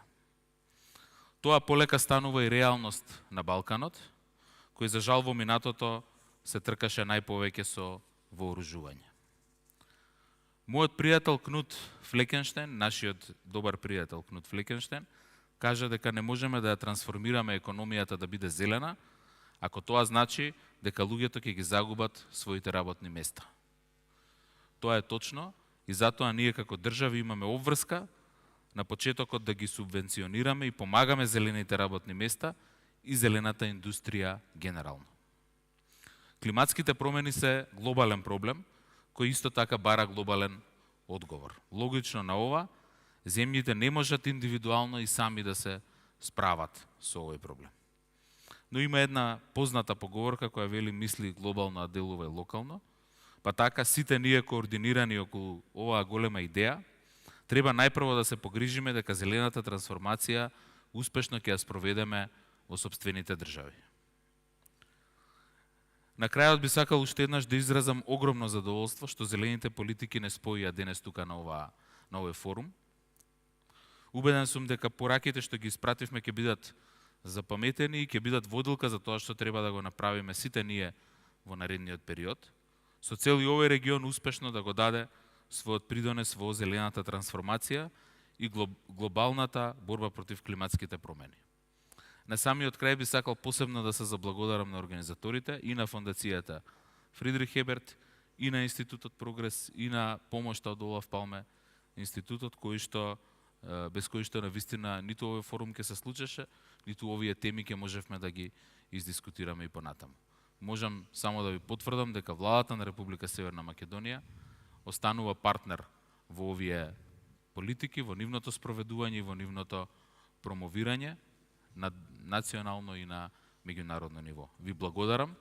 Тоа полека станува и реалност на Балканот, кој за жал во минатото се тркаше најповеќе со вооружување. Мојот пријател Кнут Флекенштейн, нашиот добар пријател Кнут Флекенштейн, кажа дека не можеме да ја трансформираме економијата да биде зелена, ако тоа значи дека луѓето ќе ги загубат своите работни места. Тоа е точно и затоа ние како држави имаме обврска на почетокот да ги субвенционираме и помагаме зелените работни места и зелената индустрија генерално. Климатските промени се глобален проблем, кој исто така бара глобален одговор. Логично на ова, земјите не можат индивидуално и сами да се справат со овој проблем. Но има една позната поговорка која вели мисли глобално, а делувај локално, па така сите ние координирани околу оваа голема идеја, треба најпрво да се погрижиме дека зелената трансформација успешно ќе ја спроведеме во сопствените држави. На крајот би сакал уште еднаш да изразам огромно задоволство што зелените политики не споија денес тука на овој форум. Убеден сум дека пораките што ги испративме ќе бидат запаметени и ќе бидат водилка за тоа што треба да го направиме сите ние во наредниот период, со цел и овој регион успешно да го даде својот придонес во зелената трансформација и глобалната борба против климатските промени. На самиот крај би сакал посебно да се заблагодарам на организаторите и на фондацијата Фридрих Еберт, и на Институтот Прогрес, и на помошта од Олаф Палме институтот, без кој што навистина ниту овој форум ќе се случеше, ниту овие теми ќе можевме да ги издискутираме и понатаму. Можам само да ви потврдам дека владата на Република Северна Македонија останува партнер во овие политики, во нивното спроведување и во нивното промовирање на национално и на меѓународно ниво. Ви благодарам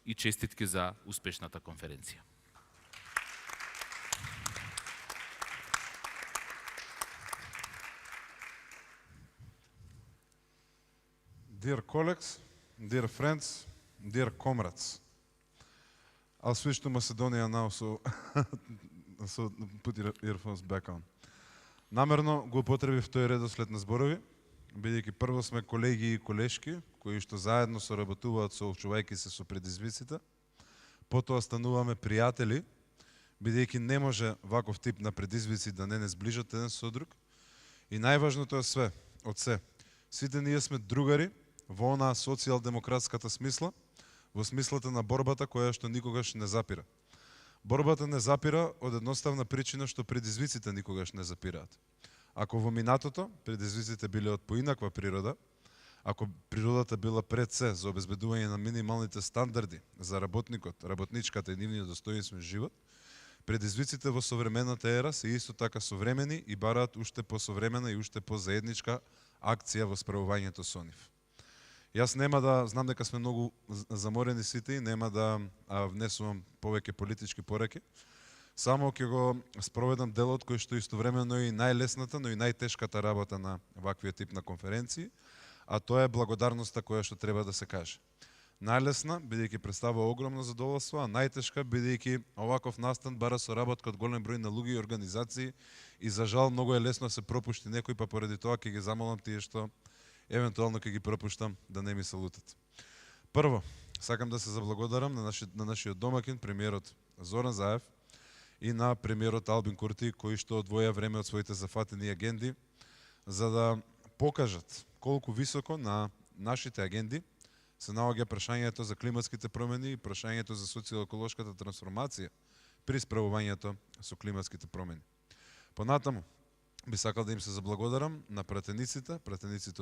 и честитки за успешната конференција. Dear colleagues, dear friends, dear comrades, I'll switch to Macedonian now, so put your earphones back on. Намерно го употребив тој редослед на зборови, бидејќи прво сме колеги и колешки, кои што заедно соработуваат соочувајќи се со предизвиците, потоа стануваме пријатели, бидејќи не може ваков тип на предизвици да не сближат еден со друг, и најважното е сите ние сме другари во онаа социјалдемократската смисла, во смислата на борбата која што никогаш не запира. Борбата не запира од едноставна причина што предизвиците никогаш не запираат. Ако во минатото предизвиците биле од поинаква природа, ако природата била пред се за обезбедување на минималните стандарди за работникот, работничката и нивниот достоинствен живот, предизвиците во современата ера се исто така современи и бараат уште посовремена и уште позаедничка акција во справувањето со нив. Јас нема да, знам дека сме многу заморени сите и нема да внесувам повеќе политички пораки. Само ќе го спроведам делот кој што истовремено е и најлесната, но и најтешката работа на ваквиот тип на конференции, а тоа е благодарноста која што треба да се каже. Најлесна, бидејќи представува огромно задоволство, а најтешка, бидејќи оваков настан бара соработка од голем број на луѓе и организации и за жал многу е лесно да се пропушти некој, па поради тоа ќе ги замолам тие што евентуално ќе ги пропуштам да не ми се лутат. Прво, сакам да се заблагодарам на нашиот домакин, премиерот Зоран Заев и на премиерот Албин Курти, кои што одвоја време од своите зафатени агенди за да покажат колку високо на нашите агенди се наоѓа прашањето за климатските промени и прашањето за социо-еколошката трансформација при справувањето со климатските промени. Понатаму, би сакал да им се заблагодарам на пратениците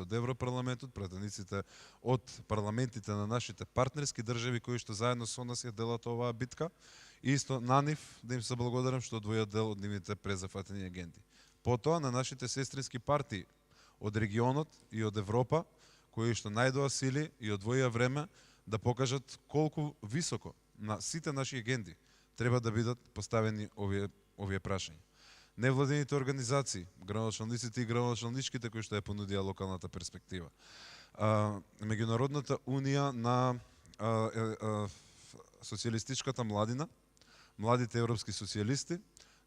од Европарламентот, пратениците од парламентите на нашите партнерски држави кои што заедно со нас ја делат оваа битка и исто на нив да им се благодарам што одвојат дел од нивните презафатени агенди. Потоа на нашите сестрински партии од регионот и од Европа кои што најдоа сили и одвоја време да покажат колку високо на сите наши агенди треба да бидат поставени овие прашања. Невладените организации, градоначалниците и градоначалничките кои што ја понудија локалната перспектива. Меѓународната унија на социјалистичката младина, младите европски социјалисти,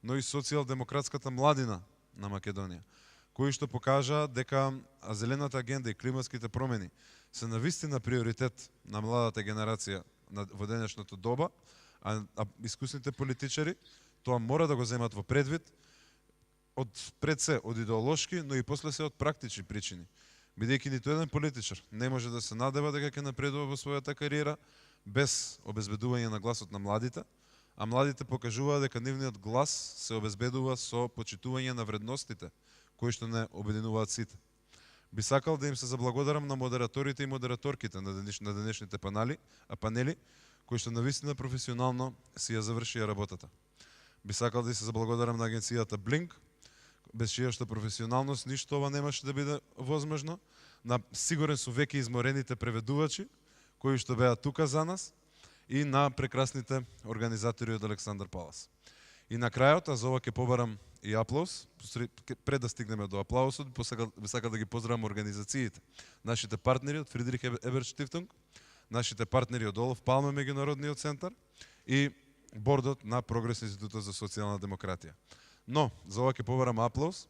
но и социјалдемократската младина на Македонија, кои што покажаа дека зелената агенда и климатските промени се навистина приоритет на младата генерација во денешното доба, а искусните политичари тоа мора да го земат во предвид пред се од идеолошки, но и после се од практични причини. Бидејќи ниту еден политичар не може да се надева дека ќе напредува во својата кариера без обезбедување на гласот на младите, а младите покажуваат дека нивниот глас се обезбедува со почитување на вредностите кои што не обединуваат сите. Би сакал да им се заблагодарам на модераторите и модераторките на денешните панели, кои што навистина професионално си ја завршија работата. Би сакал да се заблагодарам на агенцијата Blink, без чија што професионалност ништо ова немаше да биде возможно, на сигурен су веќе изморените преведувачи, кои што беа тука за нас, и на прекрасните организатори од Александар Палас. И на крајот, а за ова ќе побарам и аплауз, пред да стигнеме до аплаусот, би сакал да ги поздравам организациите, нашите партнери од Фридрих Еберт Штифтунг, нашите партнери од Олаф Палме меѓународниот центар и бордот на Прогрес институтот за социјална демократија. Но, за ова ќе побарам аплауз.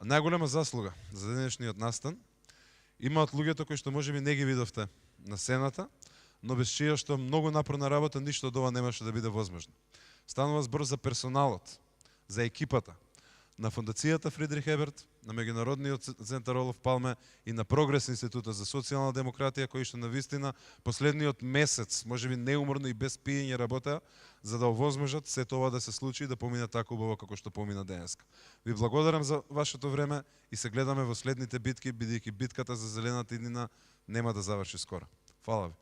Најголема заслуга за денешниот настан имаат луѓето кои што можеби не ги видовте на сцената, но без чија што многу напорна работа ништо од ова немаше да биде возможно. Станува збор за персоналот, за екипата на Фондацијата Фридрих Еберт, на Меѓународниот центар Олаф Палме и на Прогрес институтот за социјална демократија, кои што навистина последниот месец, можеби неуморно и без пиење работеа, за да овозможат сето ова да се случи и да помине така убаво како што помина денеска. Ви благодарам за вашето време и се гледаме во следните битки, бидејќи битката за зелената иднина нема да заврши скоро. Фала ви.